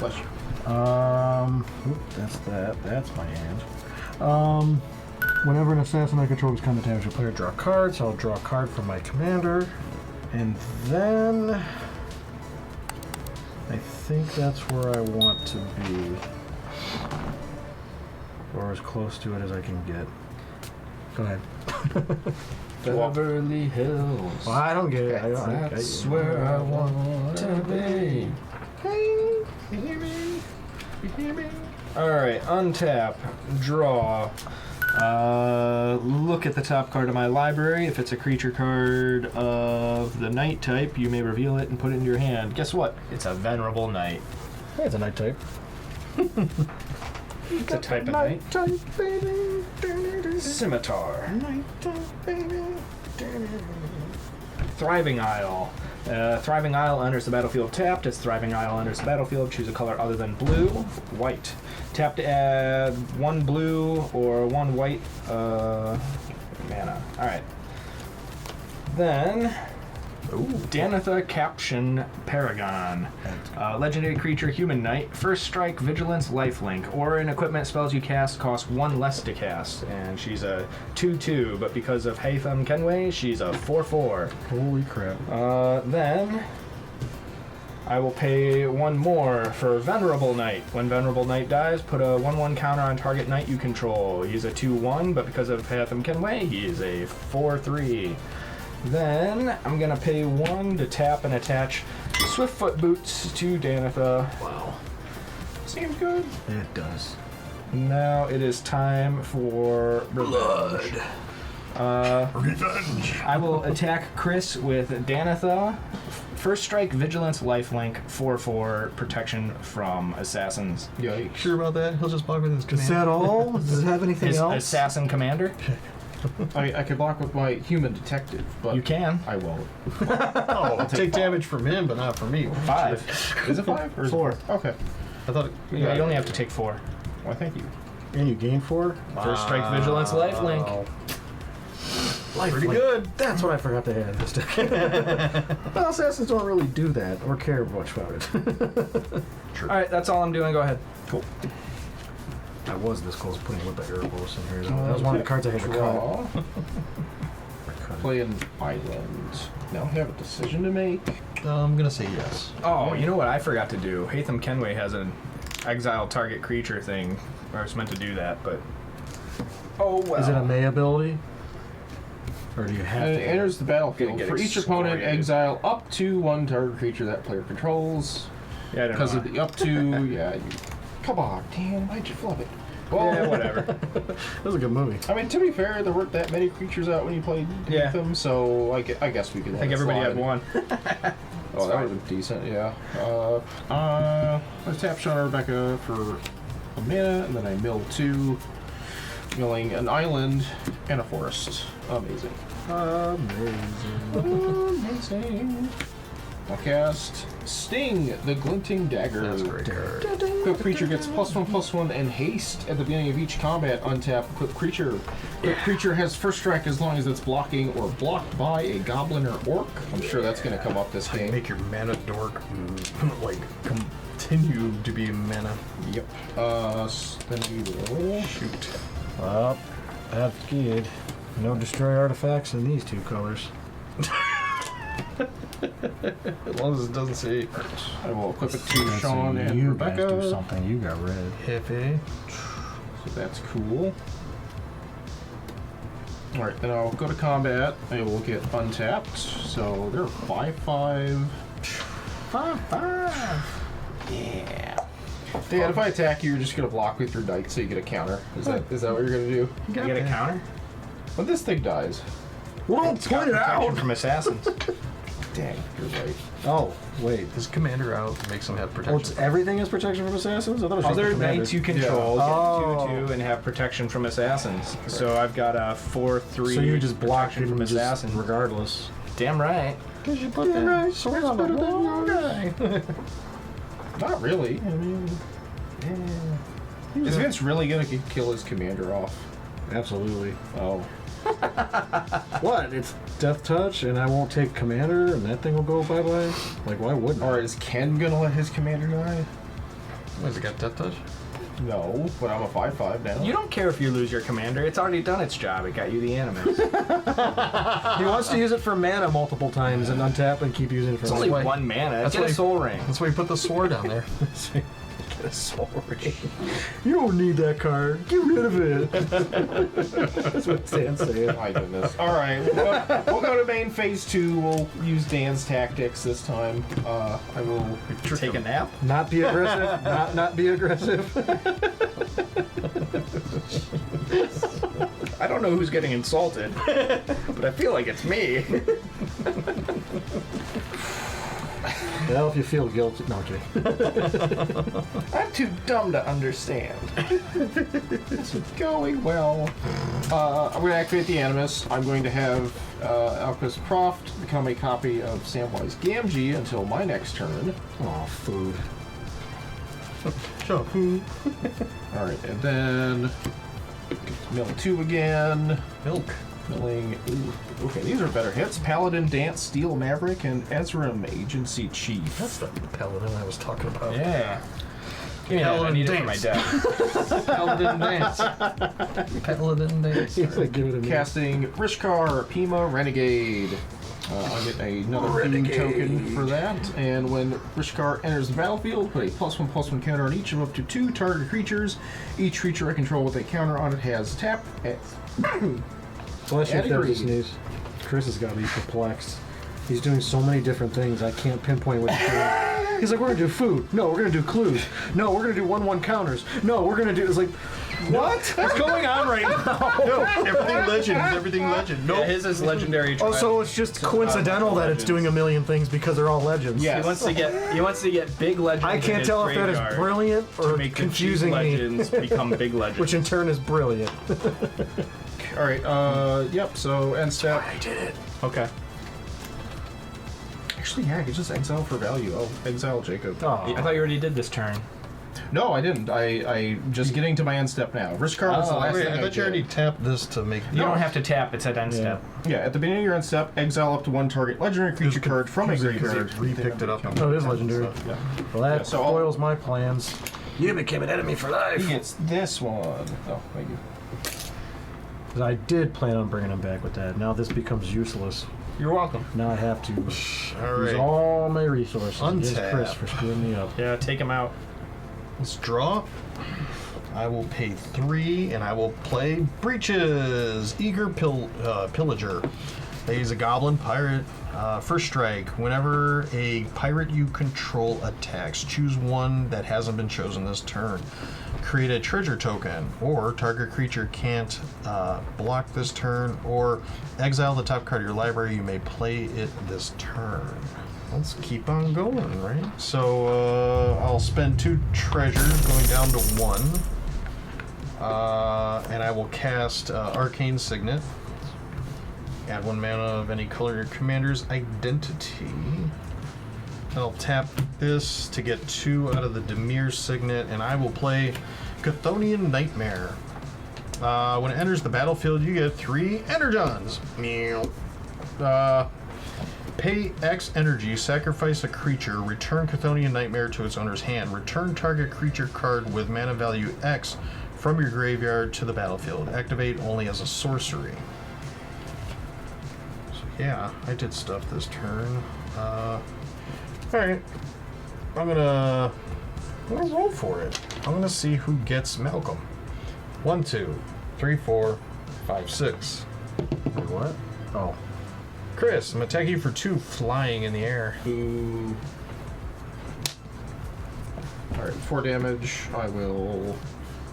Speaker 4: Bless you.
Speaker 3: That's that. That's my hand. Whenever an assassin I control does combat damage, the player draw a card. So I'll draw a card from my commander, and then I think that's where I want to be. Or as close to it as I can get. Go ahead.
Speaker 5: Beverly Hills.
Speaker 3: Well, I don't get it.
Speaker 5: That's where I want to be.
Speaker 2: You hear me? You hear me?
Speaker 5: Alright, untap, draw. Look at the top card of my library. If it's a creature card of the Knight type, you may reveal it and put it into your hand. Guess what? It's a Venerable Knight.
Speaker 3: Hey, it's a Knight type.
Speaker 5: It's a type of Knight. Scimitar. Thriving Isle. Thriving Isle enters the battlefield tapped. As Thriving Isle enters the battlefield, choose a color other than blue. White. Tap to add 1 blue or 1 white mana. Alright. Then... Danitha Caption Paragon. Legendary creature, human knight. First strike, vigilance, lifelink. Or in equipment spells you cast cost 1 less to cast. And she's a 2/2, but because of Haytham Kenway, she's a 4/4.
Speaker 3: Holy crap.
Speaker 5: Then I will pay 1 more for Venerable Knight. When Venerable Knight dies, put a 1/1 counter on target knight you control. He's a 2/1, but because of Haytham Kenway, he is a 4/3. Then I'm gonna pay 1 to tap and attach Swiftfoot Boots to Danitha.
Speaker 2: Wow.
Speaker 5: Seems good.
Speaker 3: It does.
Speaker 5: Now it is time for revenge.
Speaker 2: Revenge.
Speaker 5: I will attack Chris with Danitha. First strike, vigilance, lifelink, 4/4, protection from assassins.
Speaker 4: Yikes.
Speaker 2: Sure about that? He'll just block with his
Speaker 3: Is
Speaker 2: command.
Speaker 3: that all? Does it have anything
Speaker 5: His
Speaker 3: else?
Speaker 5: assassin commander?
Speaker 4: I could block with my human detective, but
Speaker 5: You can.
Speaker 4: I won't.
Speaker 2: Oh, take damage from him, but not from me.
Speaker 5: 5.
Speaker 4: Is it 5 or is it
Speaker 5: 4.
Speaker 4: Okay.
Speaker 2: I thought.
Speaker 5: Yeah, you only have to take 4.
Speaker 4: Why, thank you.
Speaker 3: And you gain 4?
Speaker 5: First strike, vigilance, lifelink.
Speaker 2: Pretty good.
Speaker 3: That's what I forgot to add this time. Well, assassins don't really do that or care much about it.
Speaker 5: Alright, that's all I'm doing. Go ahead.
Speaker 3: Cool. I was this close to putting with the Erebos in here. That was one of the cards I had to cut.
Speaker 4: Draw. Playing island. Now I have a decision to make.
Speaker 2: I'm gonna say yes.
Speaker 5: Oh, you know what I forgot to do? Haytham Kenway has an exile target creature thing. I was meant to do that, but... Oh, well.
Speaker 3: Is it a May ability? Or do you have
Speaker 4: And
Speaker 3: to?
Speaker 4: it enters the battlefield.
Speaker 5: Get
Speaker 4: For each opponent,
Speaker 5: excoriated.
Speaker 4: exile up to 1 target creature that player controls.
Speaker 5: Yeah, I don't
Speaker 4: Because
Speaker 5: know.
Speaker 4: of the up to, yeah, you... Come on, Dan, why'd you flub it?
Speaker 5: Yeah, whatever.
Speaker 3: That was a good movie.
Speaker 4: I mean, to be fair, there weren't that many creatures out when you played them, so I guess we could.
Speaker 5: I think everybody had one.
Speaker 4: Oh, that would have been decent, yeah. Let's tap Shaun and Rebecca for a mana, and then I mill 2, milling an island and a forest. Amazing. Amazing. I'll cast Sting, the Glinting Dagger.
Speaker 2: That's a great card.
Speaker 4: Equipped creature gets +1/+1 and haste at the beginning of each combat. Untap equipped creature. Equipped creature has first strike as long as it's blocking or blocked by a goblin or orc. I'm sure that's going to come up this game.
Speaker 2: Make your mana dork like continue to be mana.
Speaker 4: Yep. Then we will
Speaker 2: Shoot.
Speaker 3: Well, that's good. No destroy artifacts in these 2 colors.
Speaker 2: As long as it doesn't say.
Speaker 4: I will equip it to Shaun and
Speaker 3: you
Speaker 4: Rebecca.
Speaker 3: guys do something. You got red.
Speaker 2: Heavy.
Speaker 4: So that's cool. Alright, then I'll go to combat. I will get untapped. So they're 5/5.
Speaker 5: 5/5.
Speaker 4: Yeah. Dan, if I attack you, you're just gonna block with your dice so you get a counter. Is that what you're gonna do?
Speaker 5: You get a counter?
Speaker 4: When this thing dies.
Speaker 3: Well,
Speaker 5: It's got protection from assassins.
Speaker 4: Dang, you're right.
Speaker 3: Oh, wait.
Speaker 2: His commander out makes him have
Speaker 3: Oh,
Speaker 2: protection.
Speaker 3: it's everything is protection from assassins? I thought it was just the
Speaker 5: Other
Speaker 3: commander.
Speaker 5: knights you control
Speaker 3: Yeah.
Speaker 5: get 2/2 and have protection from assassins. So I've got a 4/3.
Speaker 3: So you just block
Speaker 5: protection
Speaker 3: it
Speaker 5: from
Speaker 3: from
Speaker 5: assassins.
Speaker 3: assassins regardless.
Speaker 5: Damn right.
Speaker 3: Because you put that sword on the wrong guy.
Speaker 4: Not really. I mean, is Vince really gonna kill his commander off?
Speaker 3: Absolutely.
Speaker 4: Oh.
Speaker 3: What? It's death touch and I won't take commander and that thing will go bye-bye? Like, why wouldn't I?
Speaker 4: Or is Ken gonna let his commander die?
Speaker 2: Has it got death touch?
Speaker 4: No, but I'm a 5/5 now.
Speaker 5: You don't care if you lose your commander. It's already done its job. It got you the animus.
Speaker 3: He wants to use it for mana multiple times and untap and keep using it for
Speaker 5: It's only
Speaker 2: why-
Speaker 5: one mana.
Speaker 2: that's
Speaker 5: Get
Speaker 2: why-
Speaker 5: a soul ring.
Speaker 2: That's why you put the sword down there.
Speaker 3: Get a soul ring. You don't need that card. Get rid of it. That's what Stan's saying.
Speaker 4: My goodness. Alright, we'll go to main phase 2. We'll use Dan's tactics this time. I will
Speaker 5: Take a nap.
Speaker 3: Not be aggressive. Not be aggressive.
Speaker 5: I don't know who's getting insulted, but I feel like it's me.
Speaker 3: Well, if you feel guilty. No, I'm kidding.
Speaker 4: I'm too dumb to understand. It's going well. I'm going to activate the Animus. I'm going to have Alquist Croft become a copy of Samwise Gamgee until my next turn.
Speaker 3: Oh, food.
Speaker 2: Sure.
Speaker 4: Alright, and then mill 2 again.
Speaker 2: Milk.
Speaker 4: Milling. Ooh, okay, these are better hits. Paladin, Dance, Steel Maverick, and Ezram, Agency Chief.
Speaker 2: That's the paladin I was talking about.
Speaker 5: Yeah. Give me that. I need it for my deck.
Speaker 2: Paladin dance. Paladin dance.
Speaker 3: He's like, give it a minute.
Speaker 4: Casting Rishkar, Pima, Renegade. I'll get another food token for that. And when Rishkar enters the battlefield, put a +1/+1 counter on each of up to 2 target creatures. Each creature I control with a counter on it has tap.
Speaker 3: Bless you if there's a
Speaker 4: Agreed.
Speaker 3: sneeze. Chris has got to be perplexed. He's doing so many different things. I can't pinpoint what he's doing. He's like, we're going to do food. No, we're going to do clues. No, we're going to do 1/1 counters. No, we're going to do... It's like, what? What's going on right now?
Speaker 1: No, everything legend is everything legend.
Speaker 5: Yeah,
Speaker 1: Nope.
Speaker 5: his is legendary.
Speaker 3: Oh, so it's just coincidental that it's doing a million things because they're all legends.
Speaker 4: Yeah.
Speaker 5: He wants to get big legends.
Speaker 3: I
Speaker 5: in
Speaker 3: can't
Speaker 5: his
Speaker 3: tell if that is
Speaker 5: graveyard
Speaker 3: brilliant
Speaker 5: to
Speaker 3: or
Speaker 5: make the cheap
Speaker 3: confusing me.
Speaker 5: legends become big legends.
Speaker 3: Which in turn is brilliant.
Speaker 4: Alright, yep, so end step.
Speaker 3: I did it.
Speaker 5: Okay.
Speaker 4: Actually, yeah, I could just exile for value. I'll exile Jacob.
Speaker 3: Oh.
Speaker 5: I thought you already did this turn.
Speaker 4: No, I didn't. I just getting to my end step now. Rishkar was the last
Speaker 2: Wait,
Speaker 4: thing
Speaker 2: I thought
Speaker 4: did.
Speaker 2: you already tapped this to make.
Speaker 5: You don't have to tap. It's at end step.
Speaker 4: Yeah, at the beginning of your end step, exile up to 1 target legendary creature card from a graveyard.
Speaker 2: Re-picked it up.
Speaker 3: Oh, it is legendary.
Speaker 4: Yeah.
Speaker 3: Well, that
Speaker 4: Yeah, so I'll-
Speaker 3: spoils my plans. You became an enemy for
Speaker 4: He
Speaker 3: life.
Speaker 4: gets this one. Oh, thank you.
Speaker 3: 'Cause I did plan on bringing him back with that. Now this becomes useless.
Speaker 5: You're welcome.
Speaker 3: Now I have to
Speaker 2: All
Speaker 3: use
Speaker 2: right.
Speaker 3: all my resources against
Speaker 2: Untap.
Speaker 3: Chris for screwing me up.
Speaker 5: Yeah, take him out.
Speaker 2: Let's draw. I will pay 3, and I will play Breaches, Eager Pillager. They use a goblin pirate. First strike. Whenever a pirate you control attacks, choose one that hasn't been chosen this turn. Create a treasure token, or target creature can't block this turn, or exile the top card of your library. You may play it this turn. Let's keep on going, right? So I'll spend 2 treasures going down to 1. And I will cast Arcane Signet. Add 1 mana of any color your commander's identity. I'll tap this to get 2 out of the Dimir Signet, and I will play Chthonian Nightmare. When it enters the battlefield, you get 3 Energons. Pay X energy, sacrifice a creature, return Chthonian Nightmare to its owner's hand. Return target creature card with mana value X from your graveyard to the battlefield. Activate only as a sorcery. Yeah, I did stuff this turn. Alright. I'm gonna roll for it. I'm gonna see who gets Malcolm. 1, 2, 3, 4, 5, 6.
Speaker 3: Wait, what? Oh.
Speaker 2: Chris, I'm attacking you for 2 flying in the air.
Speaker 4: Ooh. Alright, 4 damage. I will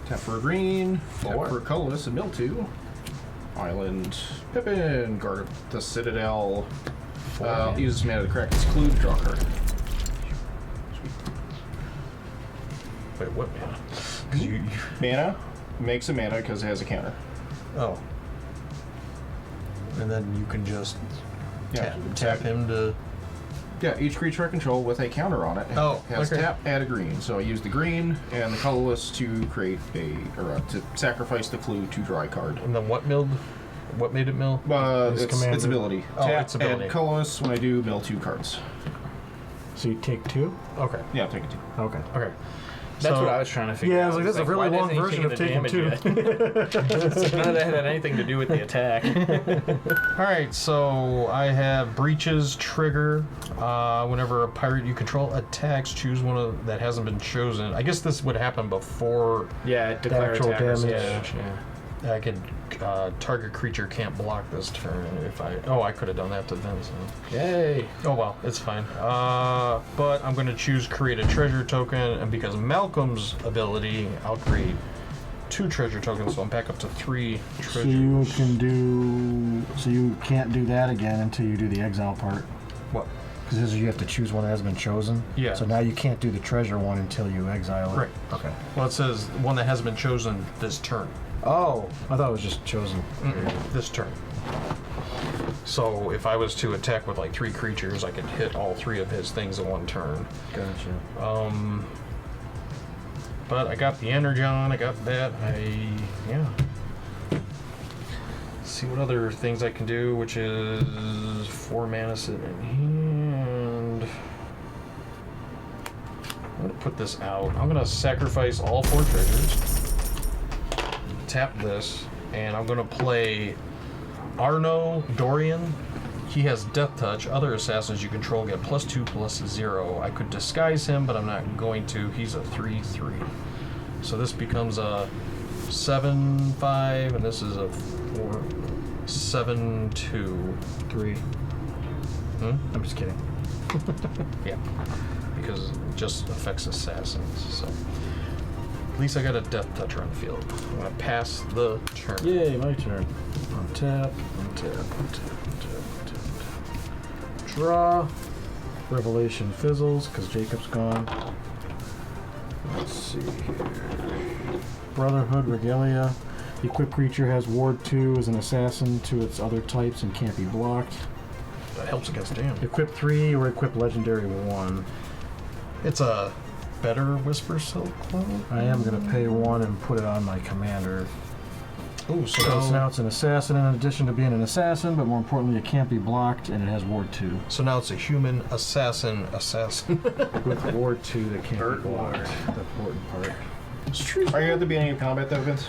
Speaker 4: tap for a green, tap for a colorless, and mill 2. Island, Pippin, Guard of the Citadel. Uses mana to crack its clue to draw a card.
Speaker 2: Wait, what mana?
Speaker 4: Mana makes a mana because it has a counter.
Speaker 2: Oh. And then you can just
Speaker 4: Yeah,
Speaker 2: tap him to...
Speaker 4: Yeah, each creature I control with a counter on it has tap, add a green. So I use the green and the colorless to create to sacrifice the clue to draw a card.
Speaker 2: And then what made it mill?
Speaker 4: Its ability.
Speaker 2: Oh,
Speaker 4: Tap,
Speaker 2: its ability.
Speaker 4: add colorless when I do mill 2 cards.
Speaker 3: So you take 2?
Speaker 2: Okay.
Speaker 4: Yeah, I'll take it 2.
Speaker 3: Okay.
Speaker 2: Okay.
Speaker 5: That's
Speaker 2: So-
Speaker 5: what I was trying to figure out.
Speaker 3: Yeah, I was like, that's a really
Speaker 5: why
Speaker 3: long
Speaker 5: isn't he
Speaker 3: version of taking
Speaker 5: the
Speaker 3: 2.
Speaker 5: damage yet? None of that had anything to do with the attack.
Speaker 2: Alright, so I have Breaches trigger. Whenever a pirate you control attacks, choose one that hasn't been chosen. I guess this would happen before
Speaker 5: Yeah, declare
Speaker 3: Actual
Speaker 5: attackers.
Speaker 3: damage.
Speaker 2: I could target creature can't block this turn if I could have done that to Vince.
Speaker 5: Yay.
Speaker 2: Oh well, it's fine. But I'm going to choose create a treasure token, and because Malcolm's ability, I'll create 2 treasure tokens, so I'm back up to 3 treasures.
Speaker 3: So you can't do that again until you do the exile part.
Speaker 2: What?
Speaker 3: Because you have to choose one that hasn't been chosen.
Speaker 2: Yeah.
Speaker 3: So now you can't do the treasure one until you exile it.
Speaker 2: Right.
Speaker 3: Okay.
Speaker 2: Well, it says one that hasn't been chosen this turn.
Speaker 3: Oh, I thought it was just chosen.
Speaker 2: This turn. So if I was to attack with like 3 creatures, I could hit all 3 of his things in 1 turn.
Speaker 3: Gotcha.
Speaker 2: But I got the Energon, I got that. Yeah. See what other things I can do, which is 4 mana sitting in hand. I'm gonna put this out. I'm gonna sacrifice all 4 treasures. Tap this, and I'm gonna play Arno Dorian. He has Death Touch. Other assassins you control get +2/+0. I could disguise him, but I'm not going to. He's a 3/3. So this becomes a 7/5, and this is a 7/2.
Speaker 3: 3. I'm just kidding.
Speaker 2: Yeah, because it just affects assassins. So at least I got a Death Toucher on the field. I'm gonna pass the turn.
Speaker 3: Yay, my turn. Untap, untap, untap, untap, untap. Draw. Revelation fizzles because Jacob's gone. Let's see here. Brotherhood Regalia. The equipped creature has Ward 2 as an assassin to its other types and can't be blocked.
Speaker 2: That helps against damage.
Speaker 3: Equip 3 or equip Legendary 1.
Speaker 2: It's a better Whisper Silk Cloak.
Speaker 3: I am going to pay 1 and put it on my commander.
Speaker 2: Ooh,
Speaker 3: So now it's an assassin in addition to being an assassin, but more importantly it can't be blocked and it has Ward 2.
Speaker 2: So now it's a human assassin.
Speaker 3: With Ward 2 that can't be blocked. The important part.
Speaker 4: Are you at the beginning of combat though, Vince?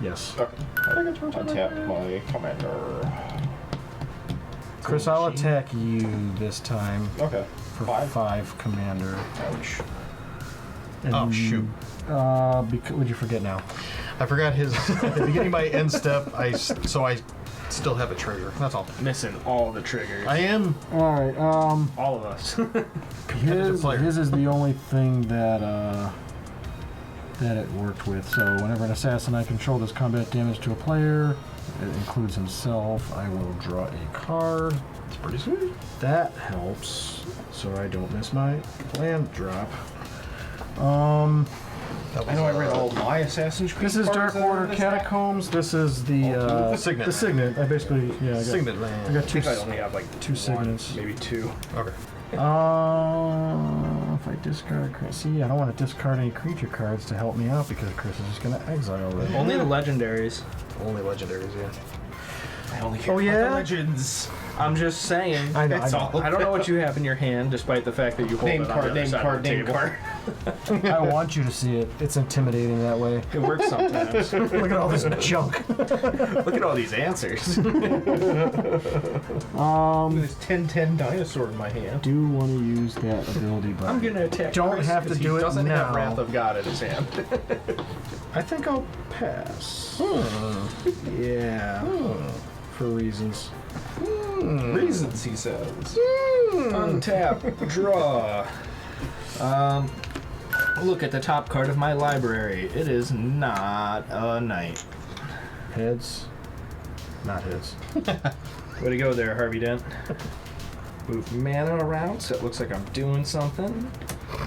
Speaker 3: Yes.
Speaker 4: Okay. Untap my commander.
Speaker 3: Chris, I'll attack you this time
Speaker 4: Okay.
Speaker 3: for 5 commander.
Speaker 4: Ouch.
Speaker 2: Oh, shoot.
Speaker 3: What'd you forget now?
Speaker 2: I forgot his at the beginning of my end step. I still have a trigger. That's all.
Speaker 5: Missing all the triggers.
Speaker 2: I am.
Speaker 3: All right.
Speaker 5: All of us.
Speaker 3: His is the only thing that it worked with. So whenever an assassin I control does combat damage to a player, it includes himself, I will draw a card.
Speaker 2: It's pretty sweet.
Speaker 3: That helps, so I don't miss my land drop.
Speaker 4: I know I read all my Assassin's Creed.
Speaker 3: This is
Speaker 4: cards
Speaker 3: Dark
Speaker 4: that are
Speaker 3: Order
Speaker 4: in this deck.
Speaker 3: Catacombs. This is the
Speaker 2: Signet.
Speaker 3: The Signet. I basically I got,
Speaker 2: Signet
Speaker 3: I
Speaker 2: land.
Speaker 3: got
Speaker 4: I
Speaker 3: two.
Speaker 4: think I only have like
Speaker 3: two
Speaker 4: one,
Speaker 3: signets.
Speaker 4: maybe two.
Speaker 2: Okay.
Speaker 3: If I discard, see, I don't want to discard any creature cards to help me out because Chris is just going to exile it.
Speaker 5: Only the legendaries.
Speaker 2: Only legendaries, yeah.
Speaker 4: I only care
Speaker 3: Oh,
Speaker 4: about
Speaker 3: yeah?
Speaker 4: the legends.
Speaker 5: I'm just saying.
Speaker 3: I know.
Speaker 4: That's all.
Speaker 5: I don't know what you have in your hand, despite the fact that you hold
Speaker 4: Name
Speaker 5: it on
Speaker 4: card,
Speaker 5: the other
Speaker 4: name
Speaker 5: side
Speaker 4: card,
Speaker 5: of the
Speaker 4: name
Speaker 5: table.
Speaker 4: card.
Speaker 3: I want you to see it. It's intimidating that way.
Speaker 5: It works sometimes.
Speaker 3: Look at all this junk.
Speaker 5: Look at all these answers.
Speaker 4: This 10-10 dinosaur in my hand.
Speaker 3: Do want to use that ability, but
Speaker 5: I'm gonna attack.
Speaker 3: Don't
Speaker 5: Chris
Speaker 3: have to
Speaker 5: 'cause
Speaker 3: do
Speaker 5: he
Speaker 3: it
Speaker 5: doesn't have
Speaker 3: now.
Speaker 5: Wrath of God in his hand.
Speaker 3: I think I'll pass. Yeah, for reasons.
Speaker 4: Reasons, he says.
Speaker 5: Untap. Draw. Look at the top card of my library. It is not a knight.
Speaker 3: Heads, not heads.
Speaker 5: Way to go there, Harvey Dent. Move mana around so it looks like I'm doing something.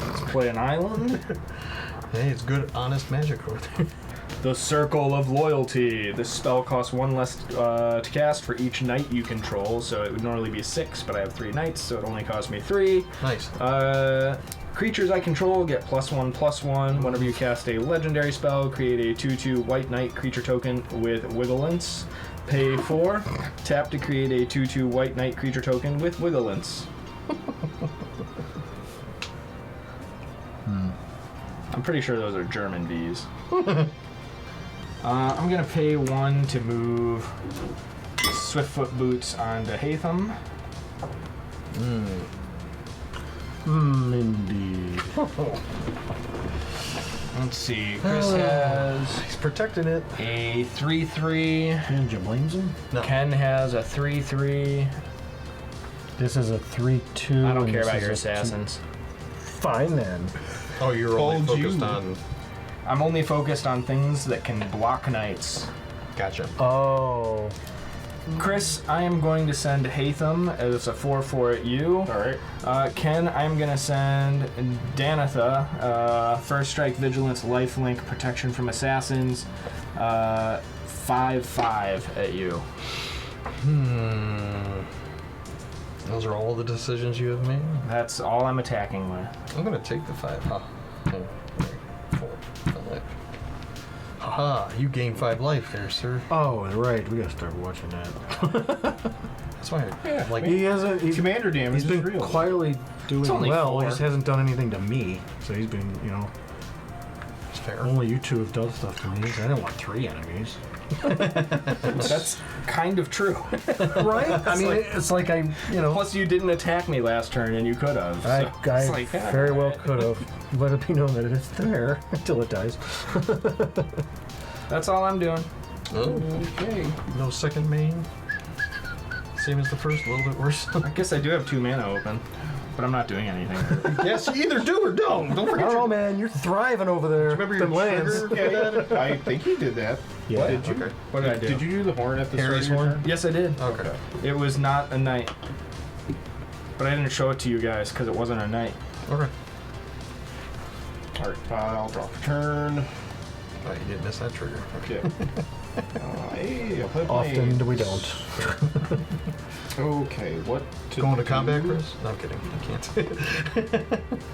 Speaker 5: Let's play an island.
Speaker 2: Hey, it's good, honest magic over there.
Speaker 5: The Circle of Loyalty. This spell costs 1 less to cast for each knight you control, so it would normally be 6, but I have 3 knights, so it only costs me 3.
Speaker 2: Nice.
Speaker 5: Creatures I control get +1/+1. Whenever you cast a legendary spell, create a 2/2 white knight creature token with Wigglance. Pay 4. Tap to create a 2/2 white knight creature token with Wigglance. I'm pretty sure those are German V's. I'm gonna pay 1 to move Swiftfoot Boots onto Haytham.
Speaker 3: Indeed.
Speaker 5: Let's see. Chris has
Speaker 2: He's protecting it.
Speaker 5: a 3/3.
Speaker 3: And you blames him?
Speaker 2: No.
Speaker 5: Ken has a 3/3.
Speaker 3: This is a 3/2.
Speaker 5: I don't
Speaker 3: and
Speaker 5: care
Speaker 3: this
Speaker 5: about
Speaker 3: is
Speaker 5: your
Speaker 3: a
Speaker 5: assassins.
Speaker 3: Fine then.
Speaker 2: Oh, you're only
Speaker 4: Told you.
Speaker 2: focused on...
Speaker 5: I'm only focused on things that can block knights.
Speaker 2: Gotcha.
Speaker 3: Oh.
Speaker 5: Chris, I am going to send Haytham as a 4/4 at you.
Speaker 4: Alright.
Speaker 5: Ken, I'm going to send Danitha, First Strike, Vigilance, Lifelink, Protection from Assassins, 5/5 at you.
Speaker 2: Those are all the decisions you have made?
Speaker 5: That's all I'm attacking with.
Speaker 2: I'm gonna take the 5. Huh. 1, 2, 3, 4, 5. Haha, you gain 5 life there, sir.
Speaker 3: Oh, right. We gotta start watching that.
Speaker 2: That's why
Speaker 4: Yeah,
Speaker 2: like
Speaker 3: He hasn't.
Speaker 4: Commander damage
Speaker 3: He's been
Speaker 4: is real.
Speaker 3: quietly doing
Speaker 5: only
Speaker 3: well.
Speaker 5: 4.
Speaker 3: He just hasn't done anything to me. So he's been,
Speaker 2: it's fair.
Speaker 3: only you two have done stuff to me. I didn't want 3 enemies.
Speaker 5: That's kind of true.
Speaker 3: Right? I mean, it's like I,
Speaker 5: Plus, you didn't attack me last turn, and you could have.
Speaker 3: I
Speaker 5: it's like, yeah,
Speaker 3: very well
Speaker 5: alright.
Speaker 3: could have. Let it be known that it's there until it dies.
Speaker 5: That's all I'm doing.
Speaker 4: Okay.
Speaker 2: No second main. Same as the first, a little bit worse.
Speaker 5: I guess I do have 2 mana open, but I'm not doing anything.
Speaker 2: Yes, you either do or don't. Don't
Speaker 3: I
Speaker 2: forget
Speaker 3: don't
Speaker 2: your...
Speaker 3: know, man. You're thriving over there.
Speaker 2: Remember your
Speaker 3: Them lands.
Speaker 2: trigger?
Speaker 4: Okay. I think you did that.
Speaker 3: Yeah.
Speaker 4: Did you?
Speaker 2: Okay.
Speaker 5: What did I do?
Speaker 4: Did you do the horn at the
Speaker 2: Harry's
Speaker 4: start of your
Speaker 2: horn?
Speaker 4: turn?
Speaker 5: Yes, I did.
Speaker 2: Okay.
Speaker 5: It was not a knight. But I didn't show it to you guys because it wasn't a knight.
Speaker 2: Okay.
Speaker 4: Alright, I'll draw for turn.
Speaker 2: Oh, you didn't miss that trigger.
Speaker 4: Okay. Hey, I'll play
Speaker 3: Often
Speaker 4: blades.
Speaker 3: we don't.
Speaker 4: Okay, what to
Speaker 2: Going to
Speaker 4: do?
Speaker 2: combat, Chris? No, I'm kidding. I can't.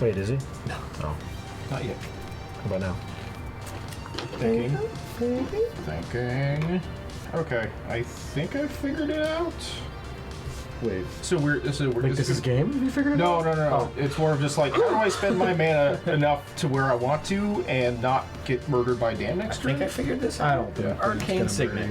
Speaker 3: Wait, is he?
Speaker 2: No.
Speaker 3: Oh.
Speaker 4: Not yet.
Speaker 3: How about now?
Speaker 4: Thinking. Thinking. Okay, I think I figured it out.
Speaker 3: Wait.
Speaker 4: So we're
Speaker 3: Like this is game? You figured it
Speaker 4: No,
Speaker 3: out?
Speaker 4: no, no, no.
Speaker 3: Oh.
Speaker 4: It's more of just like, how do I spend my mana enough to where I want to and not get murdered by Dan next turn?
Speaker 5: I figured this out.
Speaker 3: I don't think
Speaker 5: Arcane Signet.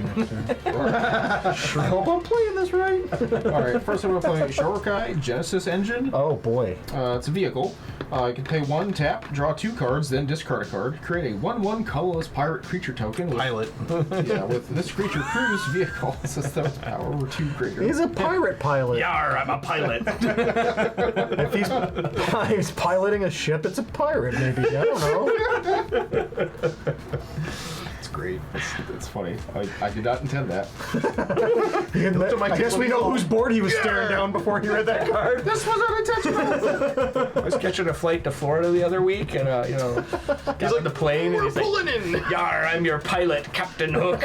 Speaker 3: I hope I'm playing this right.
Speaker 4: Alright, first I'm going to play Shorokai Genesis Engine.
Speaker 3: Oh boy.
Speaker 4: It's a vehicle. You can pay 1 tap, draw 2 cards, then discard a card. Create a 1/1 colorless pirate creature token. With,
Speaker 2: Pilot.
Speaker 4: Yeah, with this creature cruise vehicle. System's power over 2 greater.
Speaker 3: He's a pirate pilot.
Speaker 5: Yar, I'm a pilot.
Speaker 3: If he's piloting a ship, it's a pirate, maybe. I don't know.
Speaker 4: It's great. It's funny. I did not intend that.
Speaker 3: I guess we know whose board he was staring down before he read that card.
Speaker 4: This was unintentional!
Speaker 5: I was catching a flight to Florida the other week, and he's like the plane, and he's like,
Speaker 2: Pulling in.
Speaker 5: "Yar, I'm your pilot, Captain Hook."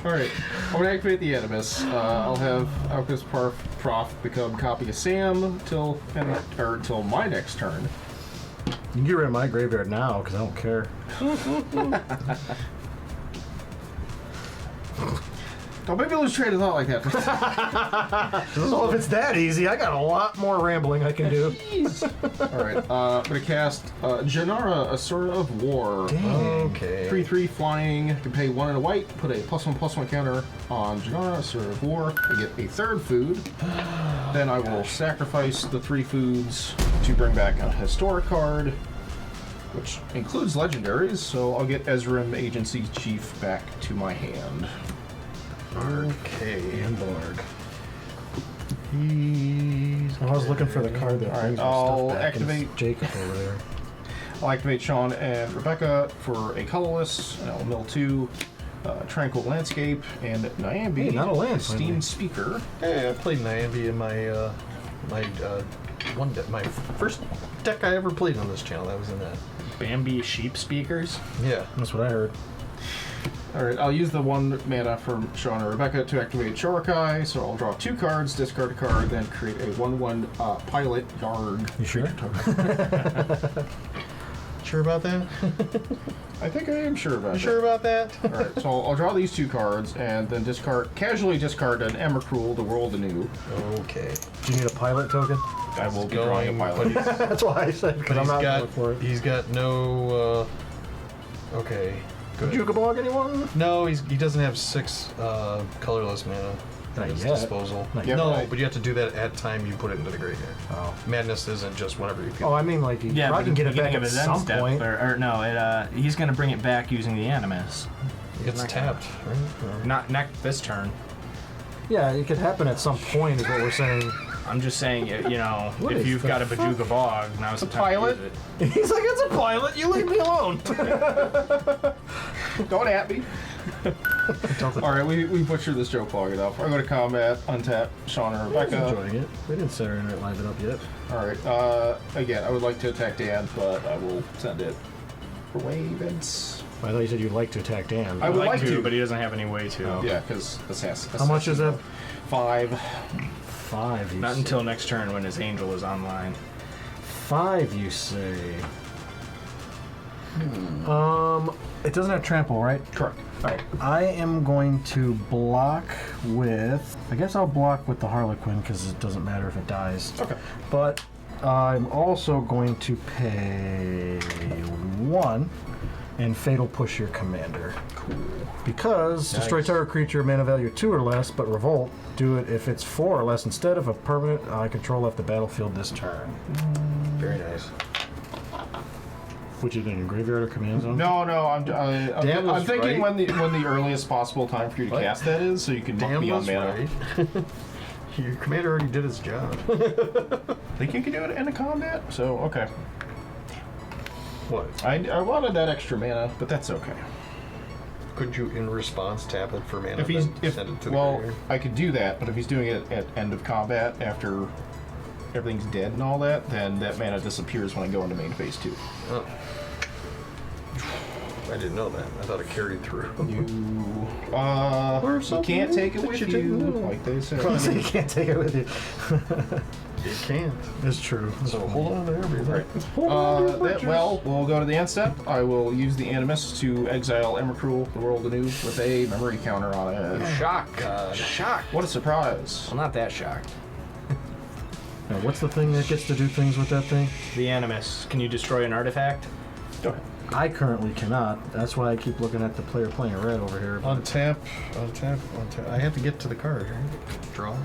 Speaker 4: Alright, I'm going to activate the Animus. I'll have Alchemist Prof become copy of Sam till my next turn.
Speaker 3: You can get rid of my graveyard now, because I don't care.
Speaker 4: Don't make me lose train of thought like that.
Speaker 3: So if it's that easy, I got a lot more rambling I can do.
Speaker 4: Alright, I'm going to cast Janara, Asura of War.
Speaker 2: Okay.
Speaker 4: 3/3 flying. You can pay 1 and a white, put a +1/+1 counter on Janara, Asura of War. I get a 3rd food. Then I will sacrifice the 3 foods to bring back a historic card, which includes legendaries, so I'll get Ezram, Agency Chief, back to my hand.
Speaker 2: Okay.
Speaker 3: And Borg. I was looking for the card that brings my
Speaker 4: I'll
Speaker 3: stuff back. and it's
Speaker 4: activate-
Speaker 3: Jacob over there.
Speaker 4: I'll activate Shaun and Rebecca for a colorless, and I'll mill 2, Tranquil Landscape, and Nyambi,
Speaker 3: Hey, not a land,
Speaker 4: Steam
Speaker 3: finally.
Speaker 4: Speaker.
Speaker 2: Hey, I played Nyambi in my my first deck I ever played on this channel. That was in that.
Speaker 5: Bambi sheep speakers.
Speaker 2: Yeah.
Speaker 3: That's what I heard.
Speaker 4: Alright, I'll use the 1 mana from Shaun and Rebecca to activate Shorokai, so I'll draw 2 cards, discard a card, then create a 1/1 pilot Yarg.
Speaker 3: You sure?
Speaker 2: Sure about that?
Speaker 4: I think I am sure about
Speaker 2: You sure about that?
Speaker 4: Alright, so I'll draw these 2 cards and then casually discard an Emrakul, the World Anew.
Speaker 2: Okay.
Speaker 3: Do you need a pilot token?
Speaker 4: I will be drawing a pilot.
Speaker 3: That's why I said, because I'm not going for it.
Speaker 2: He's got no. Okay. Good.
Speaker 3: Jukabog, anyone?
Speaker 2: No, he doesn't have 6 colorless mana
Speaker 3: Not
Speaker 2: at his
Speaker 3: yet.
Speaker 2: disposal.
Speaker 3: Not
Speaker 4: yet.
Speaker 2: No,
Speaker 4: Right.
Speaker 2: but you have to do that at time you put it into the graveyard.
Speaker 3: Oh.
Speaker 2: Madness isn't just whenever you feel.
Speaker 3: Oh, I mean, like, you
Speaker 5: Yeah,
Speaker 3: probably
Speaker 5: but
Speaker 3: can get it back
Speaker 5: beginning
Speaker 3: at
Speaker 5: of his end
Speaker 3: some
Speaker 5: step,
Speaker 3: point.
Speaker 5: or no, he's gonna bring it back using the Animus.
Speaker 2: It's tapped, right? Or-
Speaker 5: Not this turn.
Speaker 3: Yeah, it could happen at some point, is what we're saying.
Speaker 5: I'm just saying,
Speaker 3: What
Speaker 5: if
Speaker 3: is
Speaker 5: you've
Speaker 3: the
Speaker 5: got a
Speaker 3: fuck?
Speaker 5: Bajuga Bog, now's the
Speaker 4: It's a
Speaker 5: time
Speaker 4: pilot.
Speaker 5: to use it.
Speaker 3: He's like, it's a pilot, you leave me alone.
Speaker 4: Don't at me. Alright, we butchered this joke long enough. I'm going to combat, untap Shaun and
Speaker 3: I'm
Speaker 4: Rebecca.
Speaker 3: enjoying it. We didn't Saturday Night Live it up yet.
Speaker 4: Alright, again, I would like to attack Dan, but I will send it for Vince.
Speaker 3: I thought you said you'd like to attack Dan.
Speaker 4: I would like to.
Speaker 5: but he doesn't have any way to.
Speaker 4: Yeah, because assassin.
Speaker 3: How much is that?
Speaker 4: 5.
Speaker 3: 5, you
Speaker 5: Not
Speaker 3: say.
Speaker 5: until next turn when his angel is online.
Speaker 3: 5, you say. It doesn't have trample, right?
Speaker 4: Correct.
Speaker 3: Alright. I am going to block with... I guess I'll block with the Harlequin, because it doesn't matter if it dies.
Speaker 4: Okay.
Speaker 3: But I'm also going to pay 1 and Fatal Push your commander. Cool. Because destroy target creature, mana value 2 or less, but revolt. Do it if it's 4 or less instead of a permanent I control left the battlefield this turn.
Speaker 2: Very nice.
Speaker 3: Which is in your graveyard or command zone?
Speaker 4: No, I'm
Speaker 2: Dan was
Speaker 4: thinking
Speaker 2: right.
Speaker 4: when the earliest possible time for you to
Speaker 2: What?
Speaker 4: cast that is, so you can book
Speaker 2: Dan
Speaker 4: me on
Speaker 2: was
Speaker 4: mana.
Speaker 2: right. Your commander already did his job.
Speaker 4: Think you can do it in a combat? So, okay.
Speaker 2: What?
Speaker 4: I wanted that extra mana, but that's okay.
Speaker 2: Could you, in response, tap it for mana?
Speaker 4: If he's
Speaker 2: then send it to the
Speaker 4: well,
Speaker 2: graveyard?
Speaker 4: I could do that, but if he's doing it at end of combat after everything's dead and all that, then that mana disappears when I go into main phase 2.
Speaker 2: Oh. I didn't know that. I thought it carried through.
Speaker 4: You can't take it with you, like they say.
Speaker 3: So you can't take it with you.
Speaker 1: It can't.
Speaker 3: It's true.
Speaker 1: So hold on to everything.
Speaker 4: Well, we'll go to the end step. I will use the Animus to exile Emrakul, the world anew, with a memory counter on it.
Speaker 5: Shock.
Speaker 4: Shock! What a surprise!
Speaker 5: I'm not that shocked.
Speaker 3: Now, what's the thing that gets to do things with that thing?
Speaker 5: The Animus. Can you destroy an artifact?
Speaker 4: Go ahead.
Speaker 3: I currently cannot. That's why I keep looking at the player playing red over here.
Speaker 1: Untap. I have to get to the card. Draw.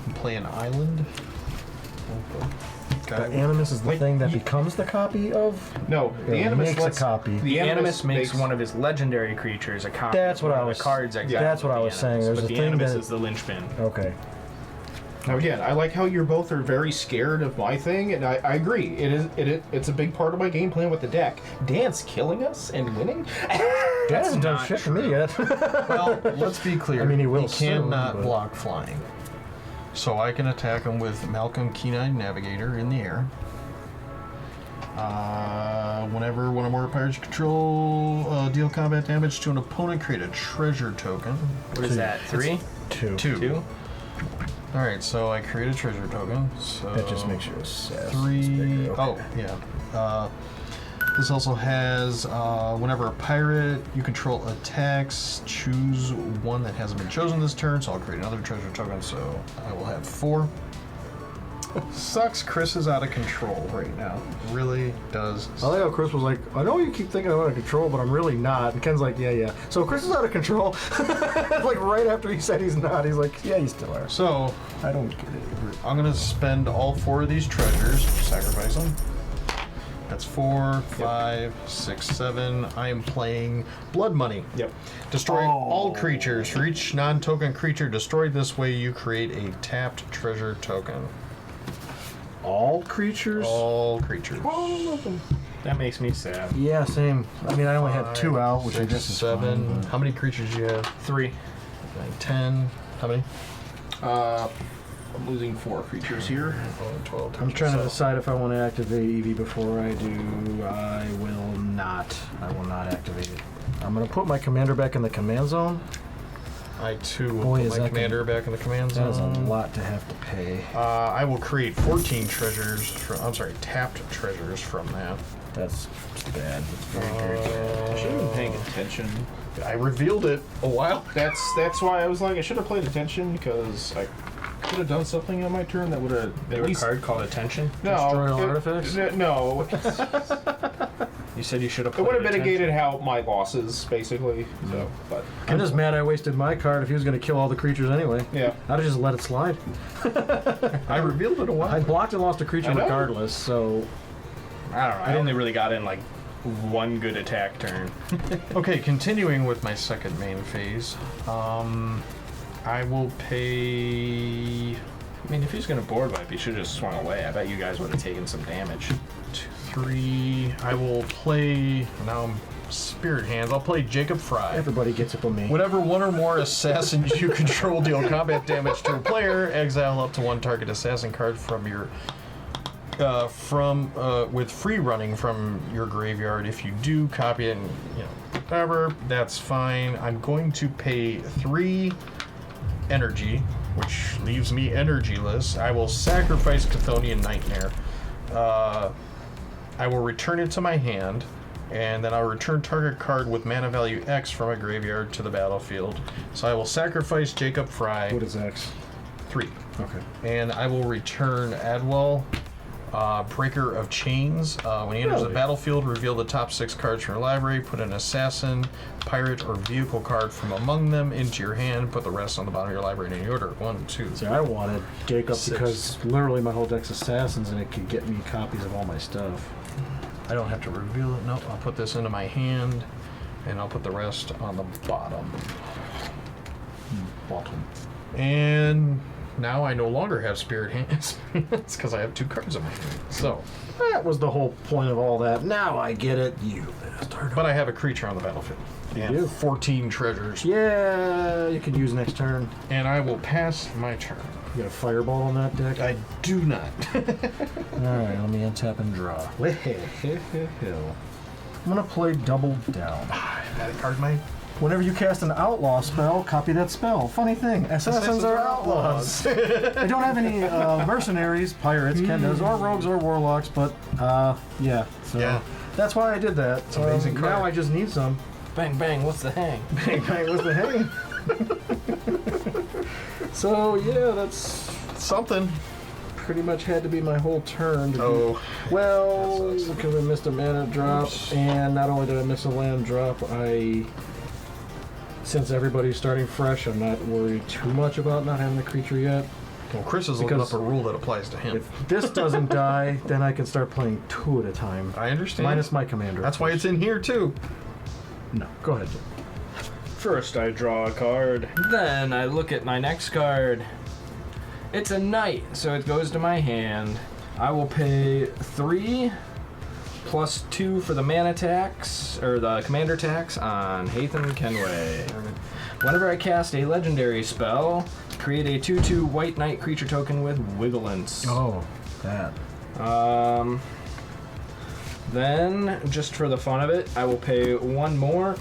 Speaker 1: I'm playing Island.
Speaker 3: The Animus is the thing that becomes the copy of?
Speaker 4: No, the
Speaker 3: It
Speaker 4: Animus
Speaker 3: makes
Speaker 4: lets
Speaker 3: a copy.
Speaker 5: The Animus makes one of his legendary creatures a copy.
Speaker 3: That's what
Speaker 5: of
Speaker 3: I
Speaker 5: one of
Speaker 3: was-
Speaker 5: the cards.
Speaker 3: that's what I was saying. There's
Speaker 5: but
Speaker 3: a
Speaker 5: the
Speaker 3: thing
Speaker 5: Animus
Speaker 3: that-
Speaker 5: is the linchpin.
Speaker 3: Okay.
Speaker 4: Now again, I like how you both are very scared of my thing, and I agree. It's a big part of my game plan with the deck. Dan's killing us and winning.
Speaker 3: That hasn't done
Speaker 5: not
Speaker 3: shit for me yet.
Speaker 1: Well, let's be clear.
Speaker 3: I mean, he will soon,
Speaker 1: cannot
Speaker 3: but-
Speaker 1: block flying. So I can attack him with Malcolm Keen-Eyed Navigator in the air. Whenever one or more pirates you control deal combat damage to an opponent, create a treasure token.
Speaker 5: What is that? 3?
Speaker 3: Two.
Speaker 5: 2?
Speaker 1: Alright, so I create a treasure token. So
Speaker 3: That just makes you assess.
Speaker 1: 3.
Speaker 3: Okay.
Speaker 1: Oh, yeah. This also has whenever a pirate you control attacks, choose one that hasn't been chosen this turn, so I'll create another treasure token, so I will have 4. Sucks Chris is out of control right now. Really does.
Speaker 3: I like how Chris was like, I know you keep thinking I'm out of control, but I'm really not. And Ken's like, yeah. So Chris is out of control. Like right after he said he's not, he's like, yeah, you still are.
Speaker 1: So,
Speaker 3: I don't get it.
Speaker 1: I'm going to spend all 4 of these treasures, sacrifice them. That's 4, 5, 6, 7. I am playing Blood Money.
Speaker 5: Yep.
Speaker 1: Destroy all creatures. For each non-token creature destroyed this way, you create a tapped treasure token.
Speaker 3: All creatures?
Speaker 1: All creatures.
Speaker 5: That makes me sad.
Speaker 3: Yeah, same. I mean, I only had 2 out, which I
Speaker 1: 6,
Speaker 3: guess is
Speaker 1: 7.
Speaker 3: fine,
Speaker 1: How many creatures do you have?
Speaker 5: 3.
Speaker 1: 9, 10. How many?
Speaker 4: I'm losing 4 creatures here.
Speaker 1: 12.
Speaker 3: I'm trying to decide if I want to activate Eevee before I do. I will not. I will not activate it. I'm going to put my commander back in the command zone.
Speaker 1: I too will
Speaker 3: Boy,
Speaker 1: put
Speaker 3: is
Speaker 1: my
Speaker 3: that
Speaker 1: commander back in the command
Speaker 3: That is a
Speaker 1: zone.
Speaker 3: lot to have to pay.
Speaker 1: I will create 14 treasures from, tapped treasures from that.
Speaker 3: That's bad. That's very bad.
Speaker 4: I should have been paying attention.
Speaker 1: I revealed it a while.
Speaker 4: That's why I was like, I should have played attention because I could have done something on my turn that would have
Speaker 5: They have a card called Attention.
Speaker 3: Destroy all artifacts?
Speaker 4: No,
Speaker 5: You said you should have
Speaker 4: it
Speaker 5: played
Speaker 4: would have
Speaker 5: Attention.
Speaker 4: mitigated how my losses basically. So, but
Speaker 3: I'm just mad I wasted my card if he was going to kill all the creatures anyway.
Speaker 4: yeah.
Speaker 3: I'd have just let it slide.
Speaker 1: I revealed it a while.
Speaker 3: I blocked and lost a creature
Speaker 4: I know.
Speaker 3: regardless, so...
Speaker 5: I don't know. I only really got in like one good attack turn.
Speaker 1: Okay, continuing with my second main phase. I will pay
Speaker 5: I mean, if he's gonna board wipe, he should have just swung away. I bet you guys would have taken some damage.
Speaker 1: 2, 3. I will play. Now I'm Spirit Hands. I'll play Jacob Fry.
Speaker 3: Everybody gets it but me.
Speaker 1: Whenever one or more assassins you control deal combat damage to a player, exile up to 1 target assassin card from your with free running from your graveyard. If you do, copy it and whatever. That's fine. I'm going to pay 3 energy, which leaves me energyless. I will sacrifice Chthonian Nightmare. I will return it to my hand, and then I'll return target card with mana value X from a graveyard to the battlefield. So I will sacrifice Jacob Fry.
Speaker 3: What is X?
Speaker 1: 3.
Speaker 3: Okay.
Speaker 1: And I will return Adwell, Breaker of Chains. When he enters the battlefield, reveal the top 6 cards from your library, put an assassin, pirate, or vehicle card from among them into your hand, put the rest on the bottom of your library in any order. 1, 2.
Speaker 3: See, I wanted Jacob
Speaker 1: 6.
Speaker 3: because literally my whole deck's assassins and it could get me copies of all my stuff.
Speaker 1: I don't have to reveal it. Nope, I'll put this into my hand, and I'll put the rest on the bottom. And now I no longer have Spirit Hands. It's because I have 2 cards in my hand. So,
Speaker 3: That was the whole point of all that. Now I get it, you bastard.
Speaker 1: but I have a creature on the battlefield. And
Speaker 3: do?
Speaker 1: 14 treasures.
Speaker 3: Yeah, you could use next turn.
Speaker 1: And I will pass my turn.
Speaker 3: You got a fireball on that deck?
Speaker 1: I do not.
Speaker 3: Alright, let me untap and draw. I'm gonna play Double Down.
Speaker 1: That card, mate.
Speaker 3: Whenever you cast an outlaw spell, copy that spell. Funny thing, assassins are outlaws. They don't have any mercenaries, pirates, kendas, or rogues or warlocks, but yeah. So that's why I did that.
Speaker 2: It's amazing card.
Speaker 3: Now I just need some.
Speaker 5: Bang, bang, what's the hang?
Speaker 3: Bang, bang, what's the hang? So yeah, that's
Speaker 2: Something.
Speaker 3: pretty much had to be my whole turn. Well, because I missed a mana drop, and not only did I miss a land drop, since everybody's starting fresh, I'm not worried too much about not having the creature yet.
Speaker 2: Well, Chris is looking
Speaker 3: Because
Speaker 2: up a rule that applies to him.
Speaker 3: If this doesn't die, then I can start playing 2 at a time.
Speaker 2: I understand.
Speaker 3: Minus my commander.
Speaker 2: That's why it's in here, too.
Speaker 3: No, go ahead.
Speaker 5: First, I draw a card. Then I look at my next card. It's a knight, so it goes to my hand. I will pay 3 plus 2 for the mana tax, or the commander tax on Haytham Kenway. Whenever I cast a legendary spell, create a 2/2 white knight creature token with Wigglance.
Speaker 3: Oh, that.
Speaker 5: Then, just for the fun of it, I will pay 1 more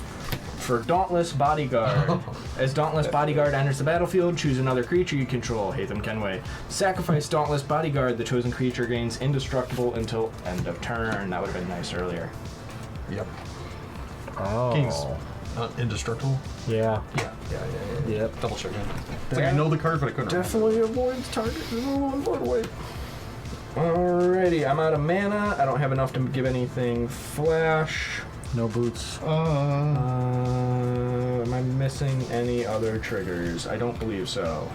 Speaker 5: for Dauntless Bodyguard. As Dauntless Bodyguard enters the battlefield, choose another creature you control, Haytham Kenway. Sacrifice Dauntless Bodyguard, the chosen creature gains indestructible until end of turn. That would have been nice earlier.
Speaker 2: Yep.
Speaker 3: Oh.
Speaker 2: King's indestructible.
Speaker 3: Yeah.
Speaker 2: Yeah.
Speaker 3: Yep.
Speaker 2: Double check it. It's like I know the card, but I couldn't
Speaker 3: Definitely avoids target removal on board weight.
Speaker 5: Alrighty, I'm out of mana. I don't have enough to give anything flash.
Speaker 3: No boots.
Speaker 5: Am I missing any other triggers? I don't believe so.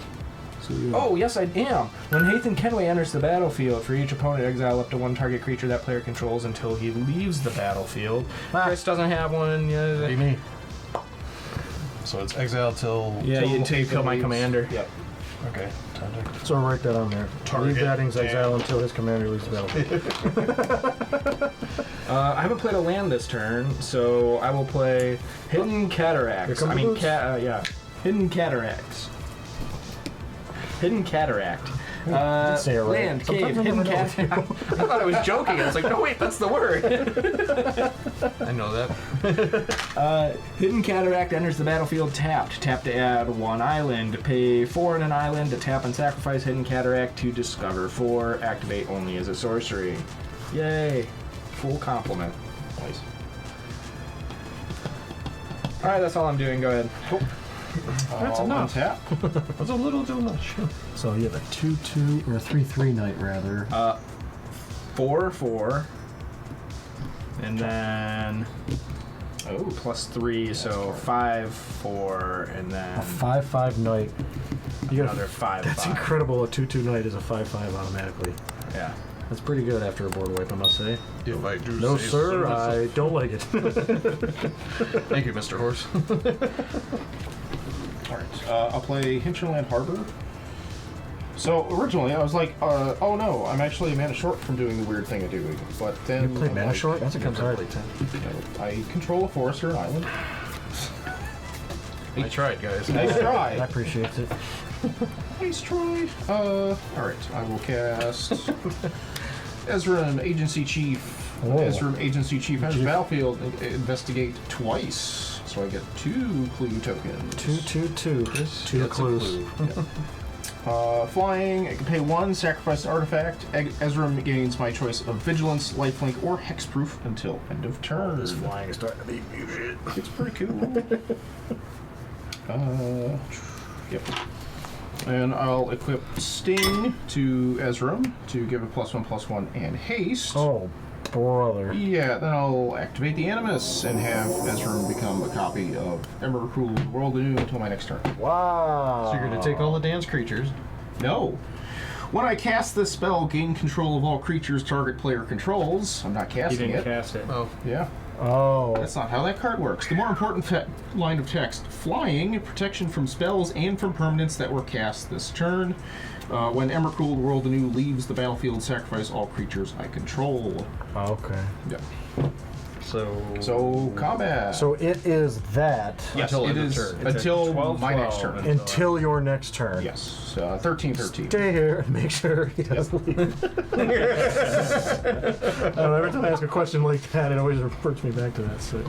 Speaker 5: Oh, yes, I am. When Haytham Kenway enters the battlefield, for each opponent, exile up to 1 target creature that player controls until he leaves the battlefield. Chris doesn't have one.
Speaker 3: What do you mean?
Speaker 2: So it's exile till...
Speaker 5: until you kill my commander.
Speaker 2: Yep. Okay.
Speaker 3: So I'll write that on there.
Speaker 2: Target
Speaker 3: Leave that exile until his commander leaves the battlefield.
Speaker 5: I haven't played a land this turn, so I will play Hidden Cataracts. Hidden Cataracts. Hidden Cataract.
Speaker 3: Say it right.
Speaker 5: Land,
Speaker 3: Sometimes
Speaker 5: cave,
Speaker 3: I
Speaker 5: hidden
Speaker 3: never know.
Speaker 5: cataract. I thought I was joking. I was like, no, wait, that's the word.
Speaker 2: I know that.
Speaker 5: Hidden Cataract enters the battlefield tapped. Tap to add 1 island. Pay 4 in an island to tap and sacrifice Hidden Cataract to discover 4. Activate only as a sorcery. Yay. Full complement. Nice. Alright, that's all I'm doing. Go aad. Cool.
Speaker 4: That's enough. Tap.
Speaker 2: That's a little too much.
Speaker 3: So you have a 2/2 or a 3/3 knight rather.
Speaker 5: 4/4. And then plus 3, so 5/4, and then
Speaker 3: A 5/5 knight. You got
Speaker 5: another 5/5.
Speaker 3: That's incredible. A 2/2 knight is a 5/5 automatically.
Speaker 5: Yeah.
Speaker 3: That's pretty good after a board wipe, I must say.
Speaker 2: If I do
Speaker 3: No,
Speaker 2: say
Speaker 3: sir,
Speaker 2: so
Speaker 3: I don't like it.
Speaker 2: Thank you, Mr. Horse.
Speaker 4: Alright, I'll play Hinterland Harbor. So originally I was like, oh no, I'm actually a mana short from doing the weird thing of doing. But then
Speaker 3: You play
Speaker 4: I'm
Speaker 3: mana
Speaker 4: like,
Speaker 3: short? That's a
Speaker 2: Comes
Speaker 3: card.
Speaker 2: early 10.
Speaker 4: I control a forest or an island.
Speaker 2: I tried, guys.
Speaker 4: Nice
Speaker 3: I
Speaker 4: try.
Speaker 3: appreciate it.
Speaker 4: Nice try. Alright, I will cast Ezra, Agency Chief.
Speaker 3: Oh.
Speaker 4: Ezra, Agency Chief enters battlefield. Investigate twice. So I get 2 clue tokens.
Speaker 3: 2/2.
Speaker 2: Chris
Speaker 3: 2
Speaker 2: gets a
Speaker 3: clues.
Speaker 2: clue.
Speaker 4: Flying, I can pay 1, sacrifice an artifact. Ezra gains my choice of Vigilance, Lifelink, or Hexproof until end of turn.
Speaker 3: This flying is starting to be shit.
Speaker 4: It's pretty cool. Yep. And I'll equip Sting to Ezram to give a +1/+1 and haste.
Speaker 3: Oh, brother.
Speaker 4: Yeah, then I'll activate the Animus and have Ezram become a copy of Emrakul World Anew until my next turn.
Speaker 3: Wow.
Speaker 2: So you're going to take all the dance creatures.
Speaker 4: No. When I cast this spell, gain control of all creatures target player controls. I'm not
Speaker 5: You
Speaker 4: casting
Speaker 5: didn't
Speaker 4: it.
Speaker 5: cast it.
Speaker 2: Oh.
Speaker 4: Yeah.
Speaker 3: Oh.
Speaker 4: That's not how that card works. The more important line of text: flying, protection from spells and from permanents that were cast this turn. When Emrakul World Anew leaves the battlefield, sacrifice all creatures I control.
Speaker 3: Okay.
Speaker 4: Yep.
Speaker 2: So
Speaker 4: Combat.
Speaker 3: So it is that
Speaker 4: yes,
Speaker 2: until
Speaker 4: it
Speaker 2: end of
Speaker 4: is
Speaker 2: turn.
Speaker 5: It's
Speaker 4: until
Speaker 5: 12,
Speaker 4: my next
Speaker 5: 12.
Speaker 4: turn.
Speaker 3: until your next turn.
Speaker 4: Yes, 13/13.
Speaker 3: Stay here and make sure he doesn't leave. I don't know, every time I ask a question like that, it always reverts me back to that. So.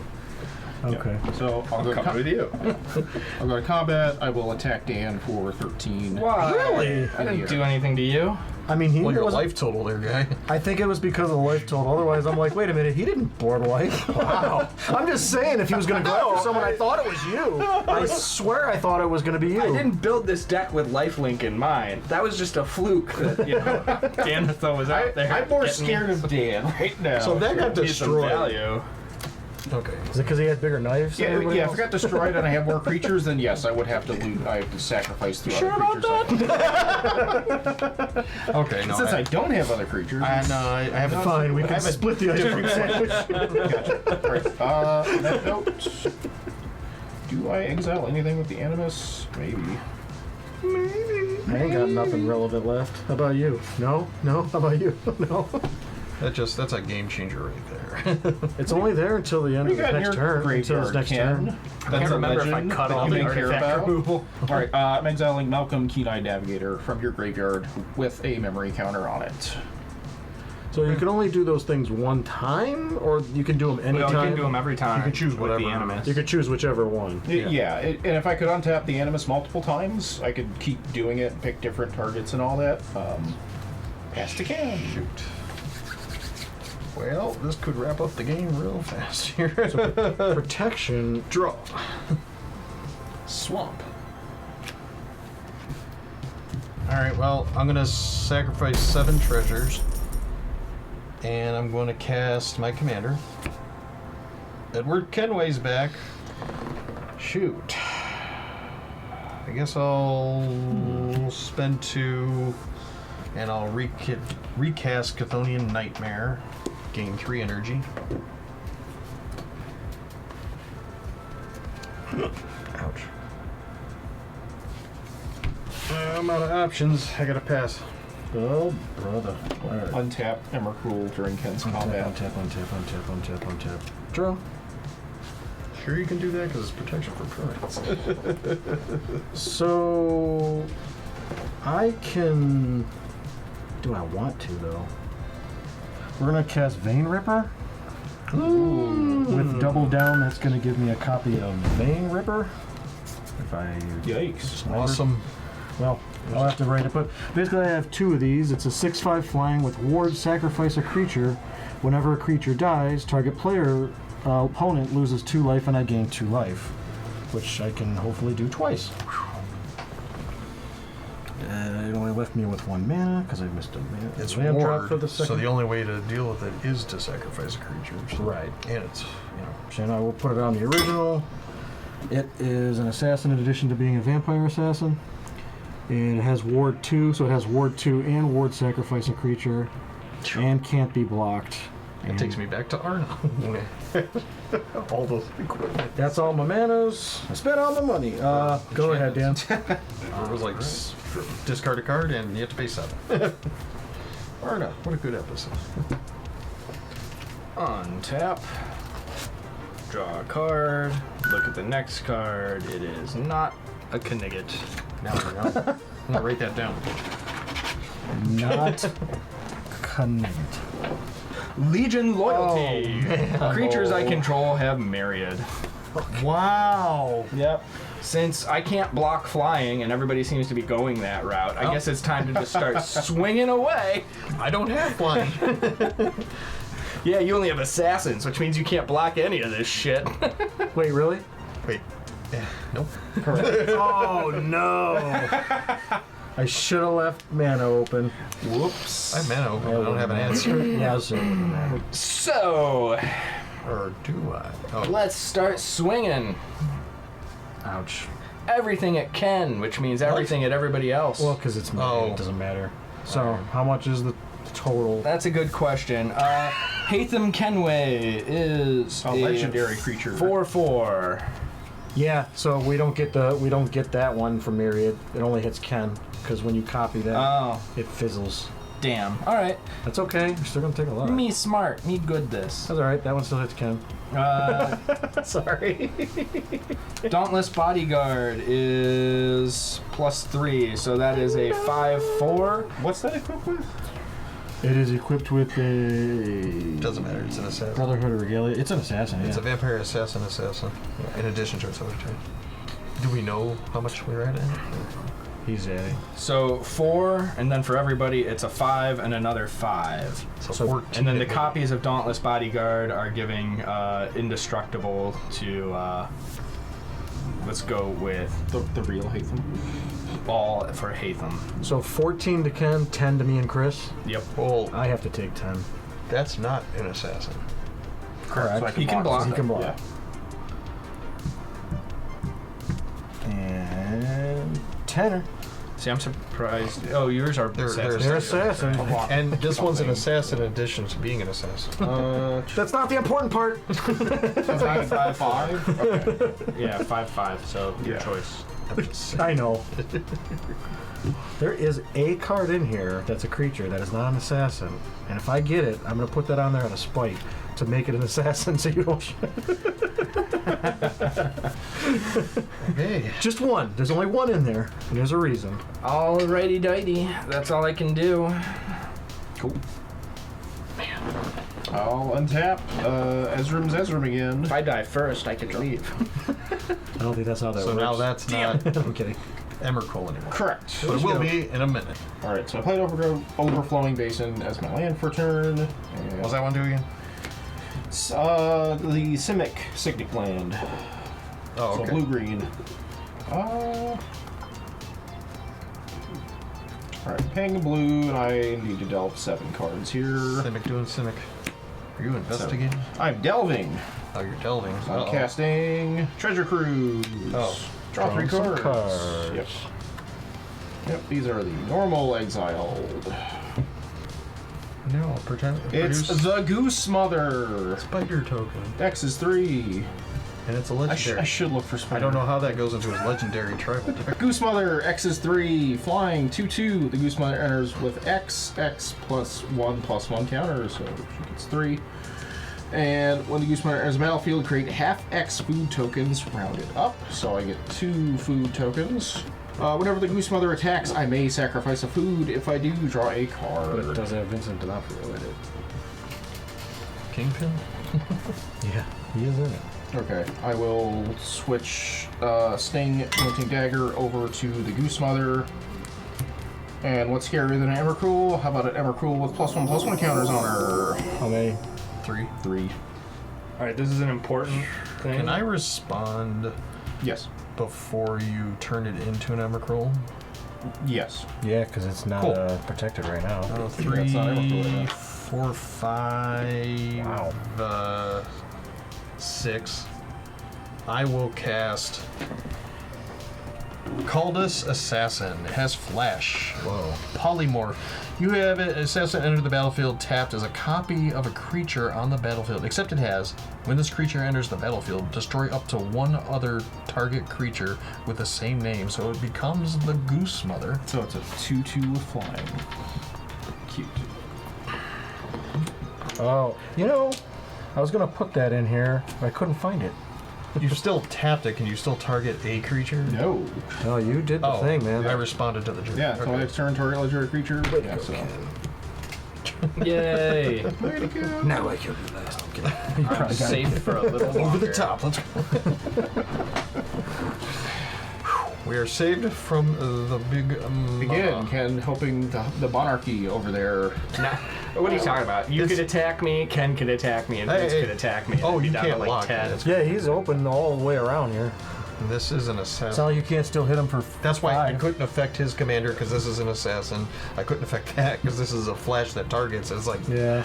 Speaker 3: Okay.
Speaker 4: Yeah. So I'll go
Speaker 2: Come with you.
Speaker 4: I'll go to combat. I will attack Dan for 13.
Speaker 5: Why?
Speaker 3: Really?
Speaker 5: I didn't do anything to you.
Speaker 3: I mean, he
Speaker 2: Well, your
Speaker 3: wasn't-
Speaker 2: life total there, guy.
Speaker 3: I think it was because of the life total. Otherwise, I'm like, wait a minute, he didn't board life. Wow. I'm just saying, if he was going to go after someone, I thought it was you. I swear I thought it was going to be you.
Speaker 5: I didn't build this deck with lifelink in mind. That was just a fluke that, Dan thought was out there.
Speaker 4: I'm more
Speaker 5: getting me
Speaker 4: scared of Dan right now.
Speaker 2: So that got
Speaker 5: some
Speaker 2: destroyed.
Speaker 5: value.
Speaker 2: Okay.
Speaker 3: Is it because he had bigger knives? than
Speaker 4: Yeah,
Speaker 3: everybody
Speaker 4: if
Speaker 3: else?
Speaker 4: I got destroyed and I have more creatures, then yes, I would have to loot. I have to sacrifice the other creatures.
Speaker 2: Okay, no.
Speaker 4: Since I don't have other creatures,
Speaker 2: I have a
Speaker 3: Fine, we can split the ice cream sandwich.
Speaker 4: gotcha. Right. On that note, do I exile anything with the Animus? Maybe.
Speaker 3: I ain't got nothing relevant left. How about you? No? No? How about you? No?
Speaker 2: That's a game changer right there.
Speaker 3: It's only there until the end
Speaker 4: What
Speaker 3: of
Speaker 4: you
Speaker 3: his
Speaker 4: got in
Speaker 3: next
Speaker 4: your
Speaker 3: turn. Until his
Speaker 4: graveyard,
Speaker 3: next
Speaker 4: Ken?
Speaker 3: turn.
Speaker 5: I can't remember if I cut all the artifact removal.
Speaker 4: Alright, I'm exiling Malcolm Keen-Eyed Navigator from your graveyard with a memory counter on it.
Speaker 3: So you can only do those things one time, or you can do them
Speaker 5: Well,
Speaker 3: anytime?
Speaker 5: you can do them every time.
Speaker 2: You can choose
Speaker 5: with
Speaker 2: whatever.
Speaker 5: the Animus.
Speaker 3: You could choose whichever one.
Speaker 4: Yeah, and if I could untap the Animus multiple times, I could keep doing it, pick different targets and all that. Pass to Ken.
Speaker 2: Shoot. Well, this could wrap up the game real fast here.
Speaker 3: Protection.
Speaker 2: Draw. Swamp. Alright, well, I'm going to sacrifice 7 treasures. And I'm going to cast my commander. Edward Kenway's back. Shoot. I guess I'll spend 2, and I'll recast Chthonian Nightmare. Gain 3 energy. Ouch. I'm out of options. I gotta pass.
Speaker 3: Oh, brother.
Speaker 4: Untap Emrakul during Ken's combat.
Speaker 3: Untap. Draw.
Speaker 2: Sure you can do that because it's protection for permanents.
Speaker 3: So, I can... Do I want to, though? We're going to cast Vein Ripper. With double down, that's going to give me a copy of Vein Ripper. If I...
Speaker 4: Yikes.
Speaker 2: Awesome.
Speaker 3: Well, I'll have to write it, but basically I have 2 of these. It's a 6/5 flying with ward, sacrifice a creature. Whenever a creature dies, target player opponent loses 2 life and I gain 2 life, which I can hopefully do twice. It only left me with 1 mana because I missed a mana.
Speaker 2: It's
Speaker 3: land drop
Speaker 2: ward,
Speaker 3: for the
Speaker 2: so
Speaker 3: second.
Speaker 2: the only way to deal with it is to sacrifice a creature. So-
Speaker 3: Right.
Speaker 2: And it's,
Speaker 3: So now we'll put it on the original. It is an assassin in addition to being a vampire assassin. And it has ward 2, so it has ward 2 and ward sacrifice a creature. And can't be blocked.
Speaker 2: It takes me back to Arna. All those equipment.
Speaker 3: That's all my manas. I spent all the money. Go ahead, Dan.
Speaker 2: It was like discard a card and you have to pay 7. Arna, what a good episode.
Speaker 5: Untap. Draw a card. Look at the next card. It is not a Knigget.
Speaker 2: Now we know. I'm gonna write that down.
Speaker 3: Not connect.
Speaker 5: Legion Loyalty. Creatures I control have Myriad.
Speaker 3: Wow.
Speaker 5: Yep. Since I can't block flying and everybody seems to be going that route, I guess it's time to just start swinging away.
Speaker 2: I don't have flying.
Speaker 5: Yeah, you only have assassins, which means you can't block any of this shit.
Speaker 3: Wait, really?
Speaker 2: Wait. Nope.
Speaker 3: Oh no! I should have left mana open.
Speaker 5: Whoops.
Speaker 2: I have mana open. I don't have an answer.
Speaker 3: Yeah, so
Speaker 5: So,
Speaker 2: Or do I? Oh,
Speaker 5: let's start swinging.
Speaker 3: ouch.
Speaker 5: Everything at Ken, which means everything at everybody else.
Speaker 3: Well, because it's mana,
Speaker 2: Oh.
Speaker 3: it doesn't matter. So, how much is the total?
Speaker 5: That's a good question. Haytham Kenway is
Speaker 4: A legendary creature.
Speaker 5: 4/4.
Speaker 3: Yeah, so we don't get that one from Myriad. It only hits Ken because when you copy that,
Speaker 5: Oh,
Speaker 3: it fizzles.
Speaker 5: damn. All right.
Speaker 3: That's okay. You're still gonna take a lot.
Speaker 5: Me smart. Me good this.
Speaker 3: That's all right. That one still hits Ken. Sorry.
Speaker 5: Dauntless Bodyguard is +3, so that is a 5/4.
Speaker 4: What's that equipped with?
Speaker 3: It is equipped with a...
Speaker 2: Doesn't matter, it's an assassin.
Speaker 3: Brotherhood or Regalia. It's an assassin,
Speaker 2: It's
Speaker 3: yeah.
Speaker 2: a vampire assassin, in addition to its other two. Do we know how much we're at it?
Speaker 3: He's adding.
Speaker 5: So 4, and then for everybody, it's a 5 and another 5.
Speaker 2: So 14.
Speaker 5: And then the copies of Dauntless Bodyguard are giving indestructible to. Let's go with
Speaker 4: The real Haytham.
Speaker 5: all for Haytham.
Speaker 3: So 14 to Ken, 10 to me and Chris.
Speaker 5: Yep.
Speaker 2: Well,
Speaker 3: I have to take 10.
Speaker 2: that's not an assassin.
Speaker 3: Correct.
Speaker 4: So I
Speaker 5: He can block.
Speaker 3: He can block.
Speaker 4: Yeah.
Speaker 3: And... Tenor.
Speaker 5: See, I'm surprised. Oh, yours are
Speaker 2: They're
Speaker 5: assassins.
Speaker 3: They're assassins.
Speaker 2: And this one's an assassin in addition to being an assassin.
Speaker 3: That's not the important part.
Speaker 4: 5. Okay.
Speaker 5: Yeah, 5/5. So your
Speaker 4: Yeah.
Speaker 5: choice.
Speaker 3: I know. There is a card in here that's a creature that is not an assassin. And if I get it, I'm going to put that on there on a spike to make it an assassin so you don't...
Speaker 2: Hey.
Speaker 3: Just one. There's only one in there. And there's a reason.
Speaker 5: Alrighty, dighty. That's all I can do.
Speaker 4: Cool. I'll untap Ezram again.
Speaker 5: If I die first, I can leave.
Speaker 3: I don't think that's how that
Speaker 2: So
Speaker 3: works.
Speaker 2: now that's not
Speaker 3: I'm kidding.
Speaker 2: Emrakul anymore.
Speaker 4: Correct.
Speaker 2: But it will be in a minute.
Speaker 4: Alright, so I played Overflowing Basin as my land for turn. And
Speaker 2: What's that one do again?
Speaker 4: the Simic Signic land.
Speaker 2: Oh,
Speaker 4: So
Speaker 2: okay.
Speaker 4: blue-green. Alright, paying a blue, and I need to delve 7 cards here.
Speaker 2: Simic doing Simic. Are you investigating?
Speaker 4: I'm delving.
Speaker 2: Oh, you're delving.
Speaker 4: So I'm casting Treasure Cruise.
Speaker 2: Oh.
Speaker 4: Draw 3
Speaker 3: Drawing some
Speaker 4: cards.
Speaker 3: cards.
Speaker 4: Yep. Yep, these are the normal exiled.
Speaker 2: No, pretend.
Speaker 4: It's the Goose Mother.
Speaker 2: Spider token.
Speaker 4: X is 3.
Speaker 2: And it's a
Speaker 4: I
Speaker 2: legendary.
Speaker 4: should look for spider.
Speaker 2: I don't know how that goes into his legendary tribal.
Speaker 4: Goose Mother, X is 3, flying 2/2. The Goose Mother enters with X +1/+1 counter, so she gets 3. And when the Goose Mother enters the battlefield, create half X food tokens rounded up, so I get 2 food tokens. Whenever the Goose Mother attacks, I may sacrifice a food. If I do, draw a card.
Speaker 3: But it does have Vincent D'Onofrio in it.
Speaker 2: Kingpin?
Speaker 3: Yeah, he is in it.
Speaker 4: Okay, I will switch Sting, Glinting Dagger over to the Goose Mother. And what's scarier than an Emrakul? How about an Emrakul with +1/+1 counters on her?
Speaker 3: How many?
Speaker 2: 3.
Speaker 4: 3.
Speaker 5: Alright, this is an important thing.
Speaker 2: Can I respond
Speaker 4: Yes.
Speaker 2: before you turn it into an Emrakul?
Speaker 4: Yes.
Speaker 3: Yeah, because it's not
Speaker 2: Cool.
Speaker 3: protected right now.
Speaker 2: 3,
Speaker 4: That's not Emrakul right now.
Speaker 2: 4, 5,
Speaker 3: Wow.
Speaker 2: 6. I will cast Caldus Assassin. It has flash.
Speaker 3: Whoa.
Speaker 2: Polymorph. You have an assassin enter the battlefield tapped as a copy of a creature on the battlefield, except it has, when this creature enters the battlefield, destroy up to 1 other target creature with the same name, so it becomes the Goose Mother.
Speaker 4: So it's a 2/2 with flying. Cute.
Speaker 3: Oh, you know, I was going to put that in here, but I couldn't find it.
Speaker 2: You've still tapped it. Can you still target a creature?
Speaker 4: No.
Speaker 3: Oh, you did the thing, man.
Speaker 2: I responded to the joke.
Speaker 4: Yeah, until next turn, target legendary creature. Yeah, so.
Speaker 5: Yay!
Speaker 4: Way to go.
Speaker 3: Now I killed you last. I'm kidding. You
Speaker 5: I'm
Speaker 3: probably got it.
Speaker 5: safe for a little longer.
Speaker 2: Over the top. Let's go. We are saved from the big.
Speaker 4: Again, Ken helping the monarchy over there.
Speaker 5: Nah, what are you talking about? You could attack me, Ken could attack me, and Vince could attack me. and
Speaker 2: Oh,
Speaker 5: I'd be
Speaker 2: you
Speaker 5: down
Speaker 2: can't
Speaker 5: to like
Speaker 2: block
Speaker 5: 10.
Speaker 2: it.
Speaker 3: Yeah, he's open all the way around here.
Speaker 2: This is an
Speaker 3: It's
Speaker 2: assassin.
Speaker 3: not like you can't still hit him for
Speaker 2: That's why I
Speaker 3: 5.
Speaker 2: couldn't affect his commander because this is an assassin. I couldn't affect that because this is a flash that targets. It's like
Speaker 3: Yeah.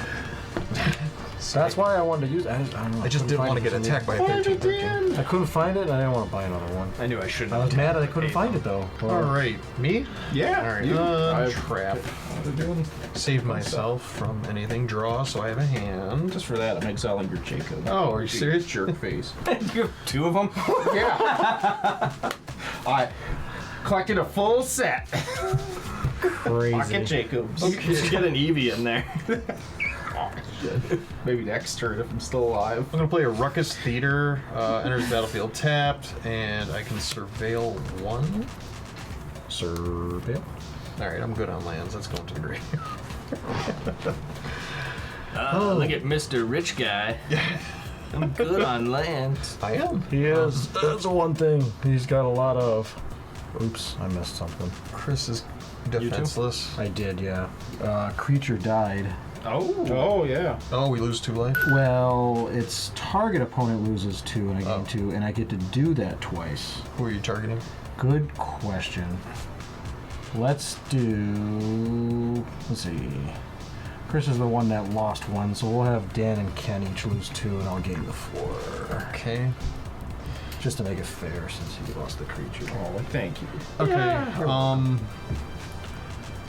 Speaker 3: That's why I wanted to use it. I don't know.
Speaker 2: I just didn't want to get attacked by a 13.
Speaker 3: I couldn't find it, and I didn't want to buy another one.
Speaker 5: I knew I shouldn't.
Speaker 3: I was
Speaker 5: have
Speaker 3: mad that I
Speaker 5: attacked
Speaker 3: couldn't
Speaker 5: Haytham.
Speaker 3: find it, though.
Speaker 2: All right, me.
Speaker 4: Yeah.
Speaker 2: All right.
Speaker 4: You,
Speaker 2: Trap. Save myself from anything. Draw, so I have a hand.
Speaker 4: Just for that, I'm exiling your Jacob.
Speaker 2: Oh, are you serious?
Speaker 4: Jerk face.
Speaker 5: You have 2 of them?
Speaker 4: Yeah. I collected a full set.
Speaker 3: Crazy.
Speaker 4: Pocket Jacobs.
Speaker 5: You should get an Eevee in there.
Speaker 4: Oh, shit. Maybe next turn if I'm still alive.
Speaker 2: I'm gonna play a Ruckus Theater. Enters battlefield tapped, and I can surveil 1.
Speaker 3: Surveil.
Speaker 2: All right, I'm good on lands. Let's go into the grave.
Speaker 5: Look at Mr. Rich Guy. I'm good on land.
Speaker 2: I am.
Speaker 3: He is. That's one thing he's got a lot of. Oops, I missed something.
Speaker 2: Chris is defenseless.
Speaker 3: I did, yeah. Creature died.
Speaker 4: Oh, yeah.
Speaker 2: Oh, we lose 2 life?
Speaker 3: Well, its target opponent loses 2 and I gain 2, and I get to do that twice.
Speaker 2: Who are you targeting?
Speaker 3: Good question. Let's see. Chris is the one that lost 1, so we'll have Dan and Ken each lose 2, and I'll gain the 4.
Speaker 2: Okay.
Speaker 3: Just to make it fair, since he lost the creature.
Speaker 4: Oh, thank you.
Speaker 2: Okay.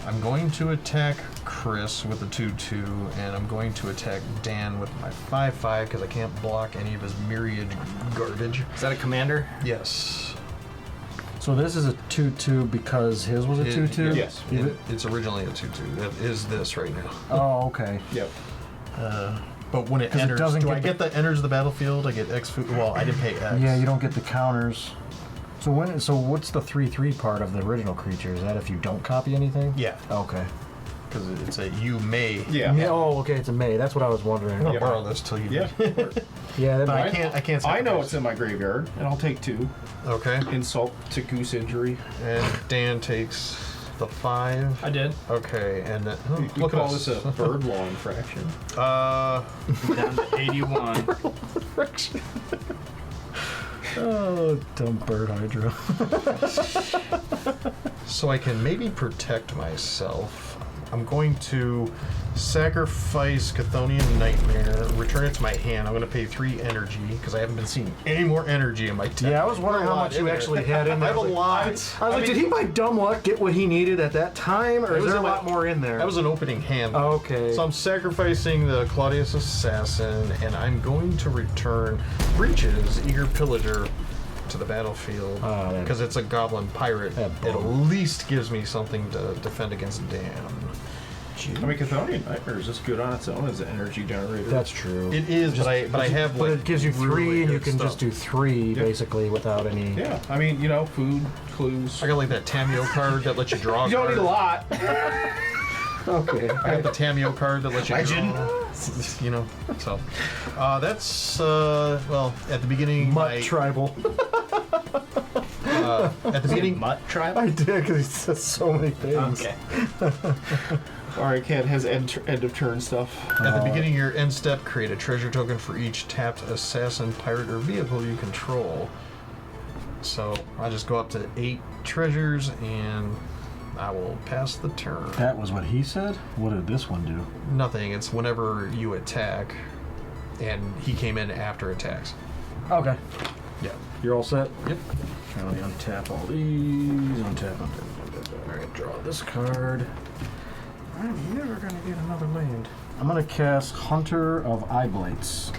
Speaker 2: I'm going to attack Chris with a 2/2, and I'm going to attack Dan with my 5/5 because I can't block any of his myriad garbage.
Speaker 5: Is that a commander?
Speaker 2: Yes.
Speaker 3: So this is a 2/2 because his was a 2/2?
Speaker 4: Yes.
Speaker 2: It's originally a 2/2. That is this right now.
Speaker 3: Oh, okay.
Speaker 4: Yep.
Speaker 2: But when it
Speaker 3: 'Cause it
Speaker 2: enters,
Speaker 3: doesn't
Speaker 2: do
Speaker 3: get
Speaker 2: I
Speaker 3: the-
Speaker 2: get that enters the battlefield? I get X food. Well, I didn't pay X.
Speaker 3: Yeah, you don't get the counters. So what's the 3/3 part of the original creature? Is that if you don't copy anything?
Speaker 2: Yeah,
Speaker 3: Okay.
Speaker 2: because it's a you may.
Speaker 4: Yeah.
Speaker 3: Oh, okay. It's a May. That's what I was wondering.
Speaker 2: I'll
Speaker 4: Yeah.
Speaker 2: borrow this till you.
Speaker 4: Yeah.
Speaker 3: Yeah. That
Speaker 2: But
Speaker 3: might,
Speaker 2: I can't.
Speaker 4: I know
Speaker 2: sacrifice.
Speaker 4: it's in my graveyard, and I'll take 2.
Speaker 2: Okay.
Speaker 4: Insult to goose injury.
Speaker 2: And Dan takes the 5.
Speaker 5: I did.
Speaker 2: Okay, and then,
Speaker 4: We
Speaker 2: look
Speaker 4: call
Speaker 2: at
Speaker 4: this
Speaker 2: us.
Speaker 4: a bird law infraction.
Speaker 5: Down to 81.
Speaker 3: oh, dumb bird hydra.
Speaker 2: So I can maybe protect myself. I'm going to sacrifice Chthonian Nightmare, return it to my hand. I'm going to pay 3 energy because I haven't been seeing any more energy in my deck.
Speaker 3: Yeah, I was wondering how much you actually had in there.
Speaker 2: I have a lot.
Speaker 3: I was like, did he by dumb luck get what he needed at that time, or
Speaker 2: It
Speaker 3: is
Speaker 2: was
Speaker 3: there a
Speaker 2: in
Speaker 3: lot
Speaker 2: my-
Speaker 3: more in there?
Speaker 2: That was an opening hand.
Speaker 3: Okay.
Speaker 2: So I'm sacrificing the Claudius Assassin, and I'm going to return Breach's Eager Pillager to the battlefield
Speaker 3: Ah, that-
Speaker 2: because it's a goblin pirate.
Speaker 3: That
Speaker 2: It at
Speaker 3: bum.
Speaker 2: least gives me something to defend against Dan.
Speaker 4: I mean, Chthonian Nightmare is just good on its own as an energy generator.
Speaker 3: That's true.
Speaker 2: It is, but I have
Speaker 3: But
Speaker 2: like
Speaker 3: it gives you 3,
Speaker 2: really
Speaker 3: and you
Speaker 2: good
Speaker 3: can
Speaker 2: stuff.
Speaker 3: just do 3
Speaker 4: Yeah.
Speaker 3: basically without any.
Speaker 4: Yeah, I mean, food, clues.
Speaker 2: I got like that Tameo card that lets you draw.
Speaker 4: You don't need a lot.
Speaker 3: Okay.
Speaker 2: I got the Tameo card that lets you
Speaker 4: Legend.
Speaker 2: draw. So that's well at the beginning.
Speaker 3: Mutt tribal.
Speaker 2: At the beginning,
Speaker 5: Mutt tribe?
Speaker 3: I did because he says so many things.
Speaker 5: Okay.
Speaker 4: All right, Ken has end of turn stuff.
Speaker 2: At the beginning of your end step, create a treasure token for each tapped assassin, pirate, or vehicle you control. So I just go up to 8 treasures, and I will pass the turn.
Speaker 3: That was what he said? What did this one do?
Speaker 2: Nothing. It's whenever you attack, and he came in after attacks.
Speaker 3: Okay.
Speaker 2: Yeah.
Speaker 3: You're all set?
Speaker 2: Yep.
Speaker 3: Trying to untap all these. Untap. Alright, draw this card. I'm never gonna get another land. I'm gonna cast Hunter of Eyeblights.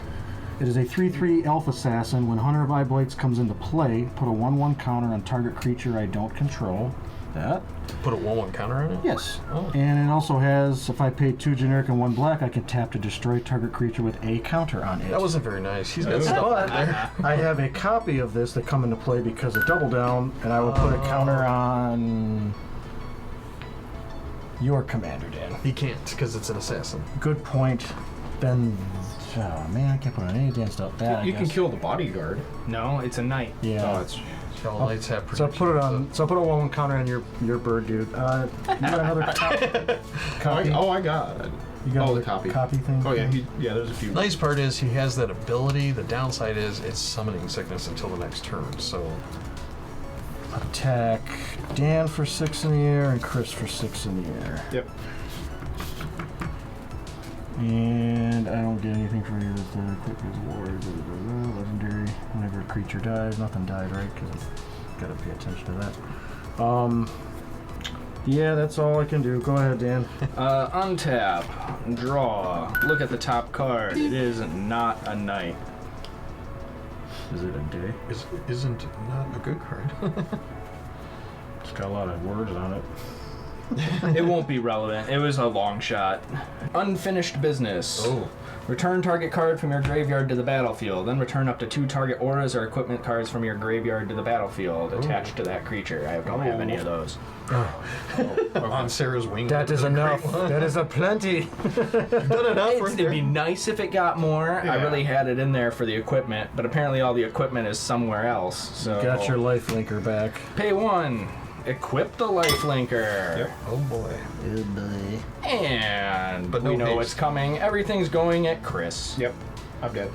Speaker 3: It is a 3/3 elf assassin. When Hunter of Eyeblights comes into play, put a 1/1 counter on target creature I don't control. That?
Speaker 2: Put a 1/1 counter on it?
Speaker 3: Yes.
Speaker 2: Oh.
Speaker 3: And it also has, if I pay 2 generic and 1 black, I can tap to destroy target creature with a counter on it.
Speaker 2: That wasn't very nice. He's got
Speaker 4: But-
Speaker 2: stuff
Speaker 3: But
Speaker 2: in there.
Speaker 3: I have a copy of this that come into play because of Double Down, and I will put a counter on your commander, Dan.
Speaker 2: He can't because it's an assassin.
Speaker 3: Good point. Then, oh man, I can't put on any damn stuff. That
Speaker 4: You
Speaker 3: I
Speaker 4: can
Speaker 3: guess.
Speaker 4: kill the bodyguard.
Speaker 5: No, it's a knight.
Speaker 3: Yeah.
Speaker 4: Oh, it's
Speaker 2: All knights have
Speaker 3: So I
Speaker 2: pretty
Speaker 3: put it on. So I put a 1/1 counter on your bird, dude. You got another copy?
Speaker 4: I got it.
Speaker 3: You got
Speaker 4: the
Speaker 3: another
Speaker 4: copy.
Speaker 3: copy thing?
Speaker 4: Oh yeah, there's a few.
Speaker 2: Nice part is he has that ability. The downside is it's summoning sickness until the next turn. So
Speaker 3: Attack Dan for 6 in the air and Chris for 6 in the air.
Speaker 4: Yep.
Speaker 3: And I don't get anything for either the quick as war, legendary. Whenever a creature dies, nothing died, right? Because I've got to pay attention to that. Yeah, that's all I can do. Go ahead, Dan.
Speaker 5: Untap, draw, look at the top card. It is not a knight.
Speaker 3: Is it a day?
Speaker 2: isn't not a good card.
Speaker 3: It's got a lot of words on it.
Speaker 5: It won't be relevant. It was a long shot. Unfinished business.
Speaker 2: Oh.
Speaker 5: Return target card from your graveyard to the battlefield. Then return up to 2 target auras or equipment cards from your graveyard to the battlefield attached to that creature. I don't have any of those.
Speaker 1: On Sarah's wing.
Speaker 3: That is enough. That is a plenty.
Speaker 1: You've done enough.
Speaker 5: It'd be nice if it got more. I really had it in there for the equipment, but apparently all the equipment is somewhere else. So
Speaker 3: Got your life linker back.
Speaker 5: pay 1. Equip the lifelinker.
Speaker 4: Yep.
Speaker 1: Oh boy.
Speaker 5: And
Speaker 1: But
Speaker 5: we
Speaker 1: no
Speaker 5: know
Speaker 1: haste.
Speaker 5: it's coming. Everything's going at Chris.
Speaker 4: Yep. I'm dead.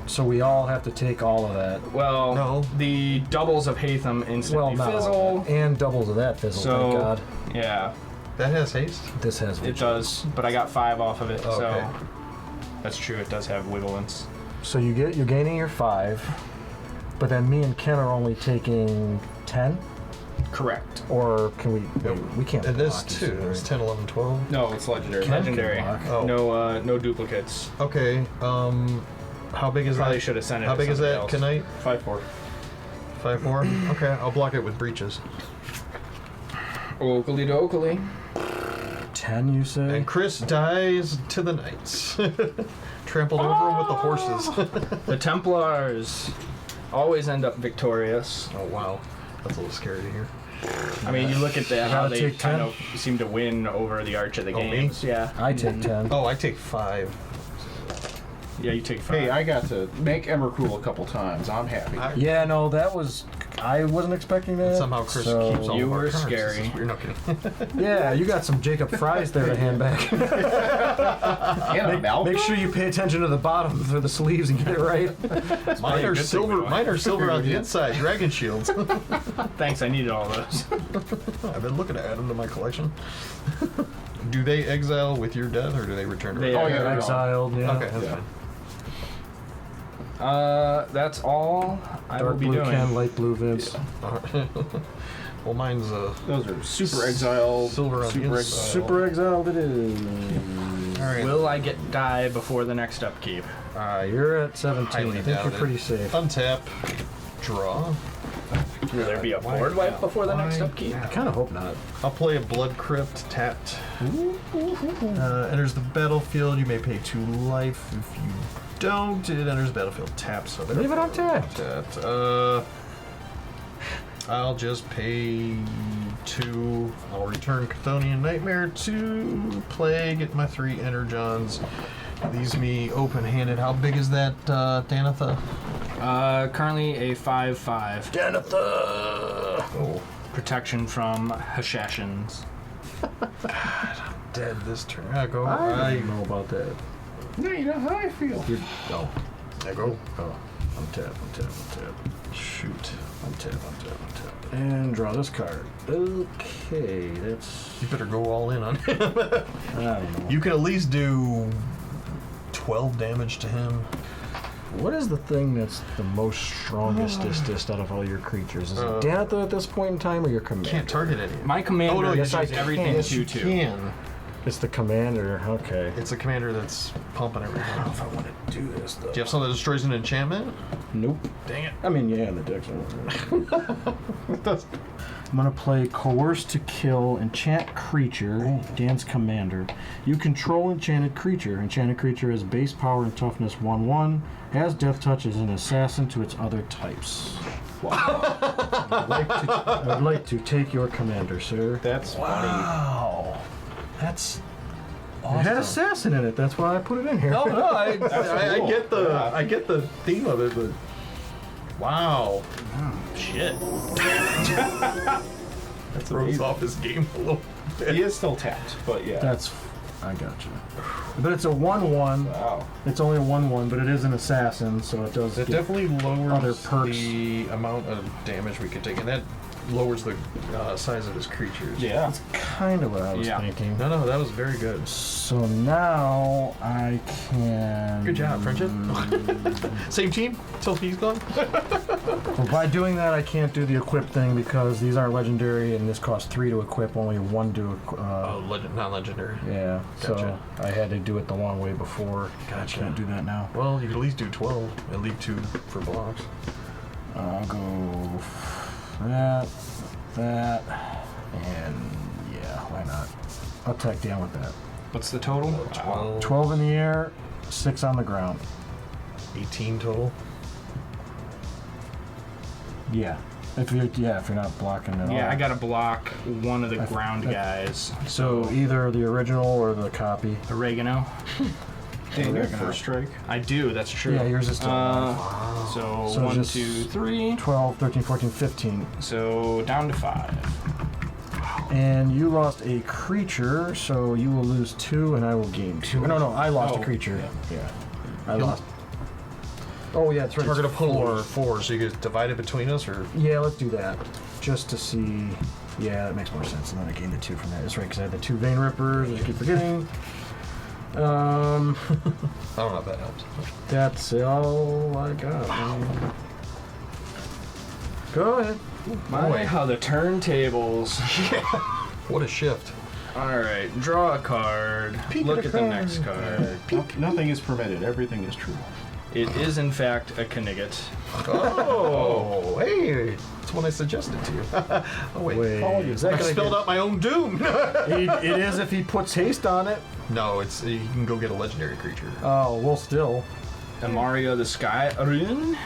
Speaker 3: So we all have to take all of that.
Speaker 5: Well,
Speaker 1: No.
Speaker 5: the doubles of Haytham instantly
Speaker 3: Not all
Speaker 5: fizzle.
Speaker 3: of that. And doubles of that fizzle,
Speaker 5: So,
Speaker 3: thank God.
Speaker 5: yeah,
Speaker 1: That has haste.
Speaker 3: This has
Speaker 5: it does. But I got 5 off of it,
Speaker 1: Okay.
Speaker 5: so that's true. It does have wigglance.
Speaker 3: So you're gaining your 5, but then me and Ken are only taking 10?
Speaker 5: Correct.
Speaker 3: Or can we can't
Speaker 1: And this
Speaker 3: block, you
Speaker 1: too.
Speaker 3: said,
Speaker 1: It's
Speaker 3: right?
Speaker 1: 10, 11, 12.
Speaker 5: No, it's legendary.
Speaker 3: Ken can
Speaker 5: Legendary.
Speaker 3: block.
Speaker 1: Oh.
Speaker 5: No duplicates.
Speaker 1: Okay. How big is
Speaker 5: Probably
Speaker 1: that?
Speaker 5: should have sent it.
Speaker 1: How
Speaker 5: to
Speaker 1: big is
Speaker 5: somebody
Speaker 1: that?
Speaker 5: else.
Speaker 1: Can I?
Speaker 4: 5-4.
Speaker 1: 5-4. Okay, I'll block it with breaches.
Speaker 5: Oakley dokley.
Speaker 3: 10, you say?
Speaker 1: And Chris dies to the knights. Trampled over him with the horses.
Speaker 5: The Templars always end up victorious.
Speaker 1: Oh wow, that's a little scary to hear.
Speaker 5: I mean, you look at that, how
Speaker 3: gotta
Speaker 5: they
Speaker 3: take
Speaker 5: kind
Speaker 3: 10.
Speaker 5: of seem to win over the arch of the
Speaker 1: Oh, me?
Speaker 5: games. Yeah.
Speaker 3: I take 10.
Speaker 1: Oh, I take 5.
Speaker 5: Yeah, you take 5.
Speaker 4: Hey, I got to make Emrakul a couple times. I'm happy.
Speaker 3: Yeah, no, I wasn't expecting that.
Speaker 1: Somehow Chris
Speaker 3: so-
Speaker 1: keeps all
Speaker 5: You
Speaker 1: of our
Speaker 5: were
Speaker 1: cards. This is
Speaker 5: scary.
Speaker 1: weird. No kidding.
Speaker 3: Yeah, you got some Jacob Fries there to hand back.
Speaker 4: And a Malcolm?
Speaker 3: Make sure you pay attention to the bottom for the sleeves and get it right.
Speaker 1: Mine are
Speaker 5: good thing
Speaker 1: silver.
Speaker 5: we don't.
Speaker 1: Mine are silver on the inside. Dragon shields.
Speaker 5: Thanks, I needed all those.
Speaker 1: I've been looking to add them to my collection. Do they exile with your death, or do they return to?
Speaker 5: They
Speaker 4: Oh,
Speaker 5: are.
Speaker 4: yeah,
Speaker 3: Exiled, yeah.
Speaker 1: Okay, that's
Speaker 4: Yeah.
Speaker 1: fine.
Speaker 5: That's all I will
Speaker 3: Dark
Speaker 5: be
Speaker 3: blue
Speaker 5: doing.
Speaker 3: Ken, light blue Vince.
Speaker 1: Well, mine's
Speaker 4: Those are super exiled.
Speaker 1: silver on the
Speaker 4: super
Speaker 1: inside.
Speaker 3: Super exiled it is.
Speaker 1: All right.
Speaker 5: Will I get die before the next upkeep?
Speaker 3: You're at 17.
Speaker 1: Highly
Speaker 3: I think
Speaker 1: doubt
Speaker 3: you're
Speaker 1: it.
Speaker 3: pretty safe.
Speaker 1: Untap. Draw.
Speaker 5: Will there be a board wipe before the next upkeep?
Speaker 3: I kind of hope not.
Speaker 1: I'll play a Blood Crypt tapped. Enters the battlefield. You may pay 2 life. If you don't, it enters the battlefield tapped. So
Speaker 3: Leave it untapped.
Speaker 1: that. I'll just pay 2. I'll return Chthonian Nightmare to play. Get my 3 Energons. Leaves me open-handed. How big is that, Danitha?
Speaker 5: Currently a 5/5.
Speaker 1: Danitha! Oh,
Speaker 5: Protection from Hashashins.
Speaker 1: dead this turn. I go.
Speaker 3: I don't know about that.
Speaker 4: Yeah, you know how I feel.
Speaker 3: Oh,
Speaker 1: I go.
Speaker 3: oh. Untap.
Speaker 1: Shoot.
Speaker 3: Untap. And draw this card. Okay, that's...
Speaker 1: You better go all in on him.
Speaker 3: I don't know.
Speaker 1: You can at least do 12 damage to him.
Speaker 3: What is the thing that's the most strongest out of all your creatures? Is it Danitha at this point in time, or your commander?
Speaker 1: Can't target any.
Speaker 5: My commander
Speaker 1: Oh, no,
Speaker 5: does
Speaker 1: yes, I
Speaker 5: everything
Speaker 1: Yes, you
Speaker 5: 2/2.
Speaker 1: can.
Speaker 3: It's the commander. Okay.
Speaker 1: It's a commander that's pumping everything.
Speaker 3: I don't know if I want to do this though.
Speaker 1: Do you have something that destroys an enchantment?
Speaker 3: Nope.
Speaker 1: Dang it.
Speaker 3: I mean, yeah, in the deck's I'm gonna play Coerce to Kill Enchant Creature, Dan's Commander. You control Enchanted Creature. Enchanted Creature has base power and toughness 1/1. Has Death Touch as an assassin to its other types. I'd like to take your commander, sir.
Speaker 4: That's funny.
Speaker 1: Wow. That's
Speaker 3: It had assassin in it. That's why I put it in here.
Speaker 1: No, I
Speaker 4: cool.
Speaker 1: get the
Speaker 4: Yeah.
Speaker 1: I get the theme of it, but wow.
Speaker 5: Shit.
Speaker 1: That throws off his game a little bit.
Speaker 4: He is still tapped, but yeah.
Speaker 3: That's. I got you. But it's a 1/1.
Speaker 4: Wow.
Speaker 3: It's only a 1/1, but it is an assassin, so it does.
Speaker 1: It
Speaker 3: get-
Speaker 1: definitely lowers
Speaker 3: other perks.
Speaker 1: the amount of damage we can take, and that lowers the size of his creatures.
Speaker 4: Yeah.
Speaker 3: kind of what I was
Speaker 5: Yeah.
Speaker 3: thinking.
Speaker 1: No, that was very good.
Speaker 3: So now I can.
Speaker 1: Good job, friendship. Same team till he's gone.
Speaker 3: Well, by doing that, I can't do the equip thing because these aren't legendary, and this costs 3 to equip, only 1 to.
Speaker 1: Non-legendary.
Speaker 3: Yeah.
Speaker 1: Gotcha.
Speaker 3: So I had to do it the long way before.
Speaker 1: Gotcha.
Speaker 3: I can't do that now.
Speaker 1: Well, you could at least do 12 and leave 2 for blocks.
Speaker 3: I'll go that, and yeah, why not? I'll tech down with that.
Speaker 5: What's the total?
Speaker 3: 12 in the air, 6 on the ground.
Speaker 2: 18 total.
Speaker 3: Yeah. If you're not blocking at all.
Speaker 5: Yeah, I gotta block one of the ground guys.
Speaker 3: So either the original or the copy.
Speaker 5: Oregano.
Speaker 4: Dan, you have first strike.
Speaker 5: I do, that's true.
Speaker 3: Yeah, yours is still
Speaker 5: So,
Speaker 3: So
Speaker 5: 1,
Speaker 3: just
Speaker 5: 2, 3.
Speaker 3: 12, 13, 14, 15.
Speaker 5: So down to 5.
Speaker 3: And you lost a creature, so you will lose 2 and I will gain 2. No, I lost a creature. Yeah. I lost. Oh, yeah, that's right.
Speaker 2: Target
Speaker 3: it's
Speaker 2: opponent 4, so you get divided between us, or?
Speaker 3: Yeah, let's do that. Just to see. Yeah, that makes more sense. And then I gained the 2 from that. That's right, because I had the 2 Vein Rippers. I just keep forgetting.
Speaker 2: I don't know if that helps.
Speaker 3: That's all I got. Go ahead.
Speaker 5: My, how the turntables.
Speaker 2: What a shift.
Speaker 5: Alright, draw a card. Look at the next card.
Speaker 4: Nothing is permitted. Everything is true.
Speaker 5: It is, in fact, a Knigget.
Speaker 2: Oh, hey, that's what I suggested to you. Oh, wait.
Speaker 3: Is that
Speaker 2: I
Speaker 3: gonna
Speaker 2: spelled out my own doom.
Speaker 3: it is if he puts haste on it.
Speaker 2: No, it's you can go get a legendary creature.
Speaker 3: Oh, well, still.
Speaker 5: Amaria the Sky Rune.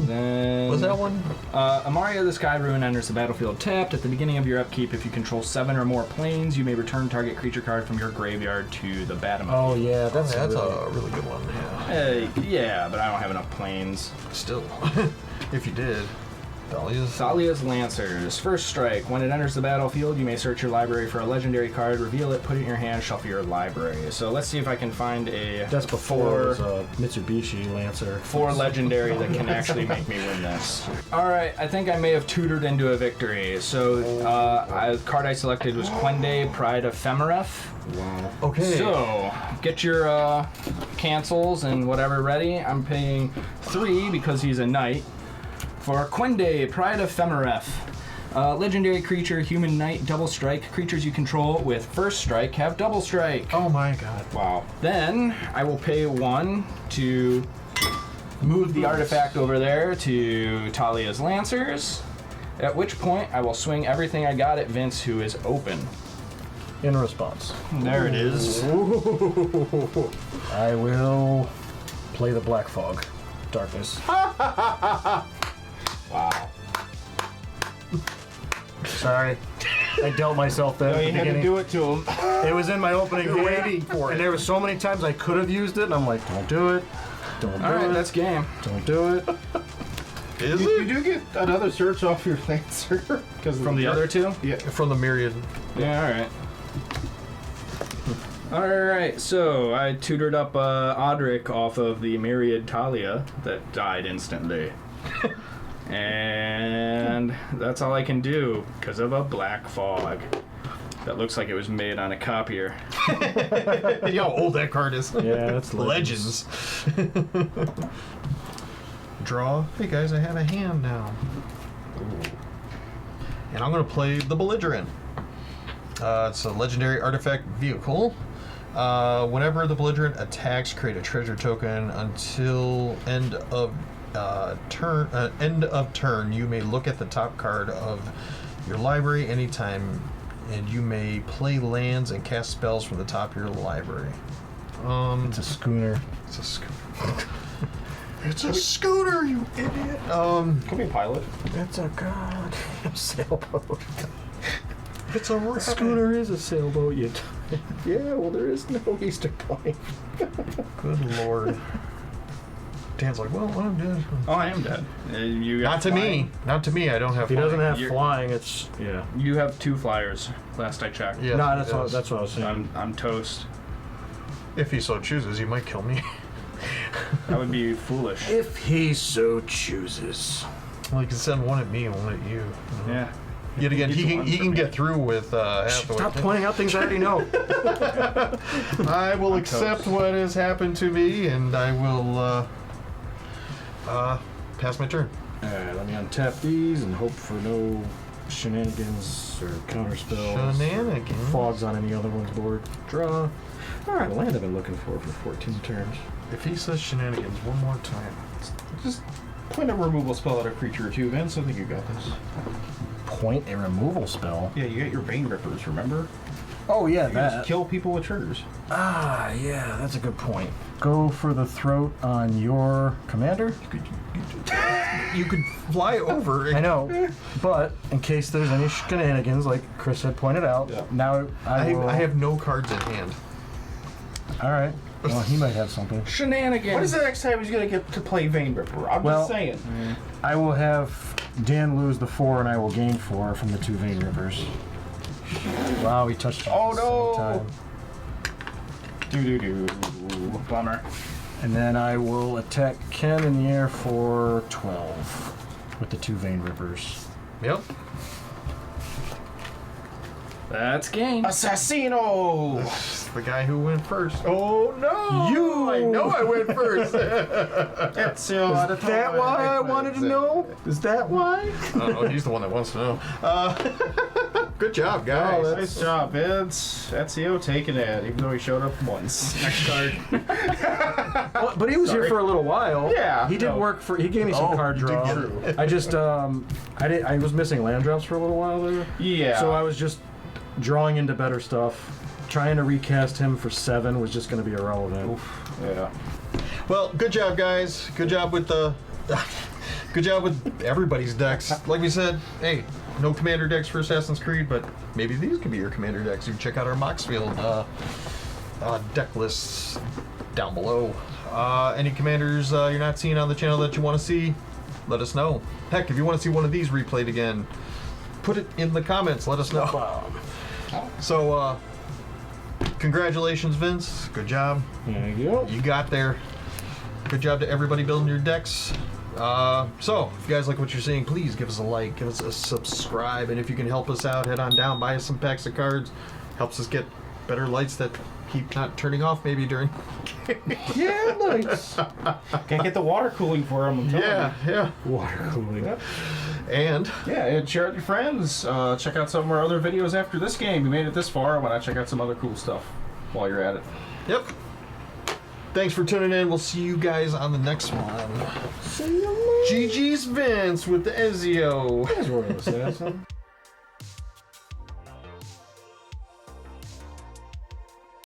Speaker 5: Then,
Speaker 2: Was that one?
Speaker 5: Amaria the Sky Rune enters the battlefield tapped. At the beginning of your upkeep, if you control 7 or more planes, you may return target creature card from your graveyard to the battlefield.
Speaker 3: Oh, yeah, that's
Speaker 2: a really good one. Yeah.
Speaker 5: Yeah, but I don't have enough planes.
Speaker 2: Still, if you did, Thalia's.
Speaker 5: Thalia's Lancers. First strike. When it enters the battlefield, you may search your library for a legendary card, reveal it, put it in your hand, shuffle your library. So let's see if I can find a...
Speaker 3: That's before it was a Mitsubishi Lancer.
Speaker 5: 4 legendary that can actually make me win this. Alright, I think I may have tutored into a victory. So, the card I selected was Quende, Pride of Femeref.
Speaker 3: Wow.
Speaker 2: Okay.
Speaker 5: So, get your cancels and whatever ready. I'm paying 3 because he's a knight. For Quende, Pride of Femeref. Legendary creature, human knight, double strike. Creatures you control with first strike have double strike.
Speaker 2: Oh my god.
Speaker 5: Wow. Then I will pay 1 to move the artifact over there to Thalia's Lancers. At which point I will swing everything I got at Vince, who is open.
Speaker 3: In response.
Speaker 5: There it is.
Speaker 3: I will play the Black Fog. Darkness.
Speaker 5: Wow.
Speaker 3: Sorry. I dealt myself that
Speaker 4: No,
Speaker 3: at
Speaker 4: you
Speaker 3: the
Speaker 4: had to
Speaker 3: beginning.
Speaker 4: do it to him.
Speaker 3: It was in my opening hand,
Speaker 4: waiting for it.
Speaker 3: and there were so many times I could have used it, and I'm like, don't do it. Don't do
Speaker 5: Alright,
Speaker 3: it.
Speaker 5: that's game.
Speaker 3: Don't do it.
Speaker 2: Is
Speaker 4: You
Speaker 2: it?
Speaker 4: do get another search off your Lancer.
Speaker 5: From the other 2?
Speaker 4: Yeah.
Speaker 2: From the myriad.
Speaker 5: Yeah, alright. Alright, so I tutored up Audric off of the Myriad Talia that died instantly. And that's all I can do because of a black fog that looks like it was made on a copier.
Speaker 2: You know how old that card is.
Speaker 3: Yeah, that's
Speaker 2: Legends. Draw. Hey guys, I have a hand now. Ooh. And I'm going to play the Belligerent. It's a legendary artifact vehicle. Whenever the Belligerent attacks, create a treasure token until end of turn. You may look at the top card of your library anytime, and you may play lands and cast spells from the top of your library.
Speaker 3: It's a schooner.
Speaker 2: It's a schooner. It's a scooter, you idiot.
Speaker 4: Can we pilot?
Speaker 3: It's a goddamn sailboat.
Speaker 2: It's a rabbit.
Speaker 3: Schooner is a sailboat. Yeah, well, there is no Easter point.
Speaker 2: Good lord. Dan's like, well, I'm dead.
Speaker 5: Oh, I am dead. You got
Speaker 2: Not to
Speaker 5: flying.
Speaker 2: me. Not to me. I don't have.
Speaker 3: He doesn't have
Speaker 5: You're-
Speaker 3: flying. It's yeah.
Speaker 5: You have 2 flyers, last I checked.
Speaker 2: Yeah,
Speaker 3: No,
Speaker 2: he
Speaker 3: that's
Speaker 2: does.
Speaker 3: what I was saying.
Speaker 5: I'm toast.
Speaker 2: If he so chooses, he might kill me.
Speaker 5: That would be foolish.
Speaker 3: If he so chooses.
Speaker 2: Well, he can send one at me and one at you.
Speaker 5: Yeah.
Speaker 2: Yet again,
Speaker 5: It's
Speaker 2: he
Speaker 5: one for
Speaker 2: can
Speaker 5: me.
Speaker 2: get through with Hathaway.
Speaker 3: Stop pointing out things I already know.
Speaker 2: I will accept what has happened to me, and I will pass my turn.
Speaker 3: Alright, let me untap these and hope for no shenanigans or counter spells.
Speaker 2: Shenanigans.
Speaker 3: Fogs on any other one's board. Draw. Alright, the land I've been looking for 14 turns.
Speaker 2: If he says shenanigans one more time,
Speaker 4: Just point a removal spell at a creature or 2, Vince. I think you got this.
Speaker 3: Point a removal spell.
Speaker 4: Yeah, you got your Vein Rippers, remember?
Speaker 3: Oh yeah,
Speaker 4: You
Speaker 3: that.
Speaker 4: just kill people with triggers.
Speaker 3: Ah, yeah, that's a good point. Go for the throat on your commander.
Speaker 2: You could fly over.
Speaker 3: I know, but in case there's any shenanigans, like Chris had pointed out,
Speaker 4: Yeah.
Speaker 3: now I will...
Speaker 2: I have no cards in hand.
Speaker 3: All right. Well, he might have something.
Speaker 5: Shenanigans.
Speaker 4: When is the next time he's gonna get to play Vein Ripper? I'm
Speaker 3: Well-
Speaker 4: just saying.
Speaker 3: I will have Dan lose the 4, and I will gain 4 from the 2 Vein Rippers. Wow, he touched it
Speaker 4: Oh,
Speaker 3: at the
Speaker 4: no.
Speaker 3: same time.
Speaker 5: Doo-doo-doo. Bummer.
Speaker 3: And then I will attack Ken in the air for 12 with the 2 Vein Rippers.
Speaker 2: Yep.
Speaker 5: That's game.
Speaker 4: Assassino!
Speaker 2: The guy who went first. Oh no! You! I know I went first.
Speaker 4: Ezio,
Speaker 3: Is that why I wanted to know? Is that why?
Speaker 2: Oh, he's the one that wants to know. Good job, guys.
Speaker 4: Oh, nice job, Vince. Ezio taking it, even though he showed up once.
Speaker 5: Next card.
Speaker 3: Well, but he was here for a little while.
Speaker 4: Yeah,
Speaker 3: He did
Speaker 4: no.
Speaker 3: work for... He gave me some card
Speaker 2: you did
Speaker 3: draw.
Speaker 2: get it.
Speaker 3: I just... I was missing land drops for a little while there.
Speaker 4: Yeah.
Speaker 3: So I was just drawing into better stuff. Trying to recast him for 7 was just going to be irrelevant.
Speaker 4: Yeah.
Speaker 2: Well, good job, guys. Good job with the. Good job with everybody's decks. Like we said, hey, no commander decks for Assassin's Creed, but maybe these could be your commander decks. You can check out our Moxfield deck lists down below. Any commanders you're not seeing on the channel that you want to see, let us know. Heck, if you want to see one of these replayed again, put it in the comments. Let us know. So, congratulations, Vince. Good job.
Speaker 3: There you go.
Speaker 2: You got there. Good job to everybody building your decks. So, if you guys like what you're seeing, please give us a like, give us a subscribe, and if you can help us out, head on down, buy us some packs of cards. Helps us get better lights that keep not turning off maybe during.
Speaker 3: Yeah, nice.
Speaker 4: Can't get the water cooling for him, I'm telling
Speaker 2: Yeah.
Speaker 3: Water cooling.
Speaker 2: And
Speaker 4: you. Yeah, and share it with your friends. Check out some of our other videos after this game. You made it this far, why not check out some other cool stuff while you're at it.
Speaker 2: yep. Thanks for tuning in. We'll see you guys on the next one. GG's Vince with the Ezio.
Speaker 3: You guys were going to say something.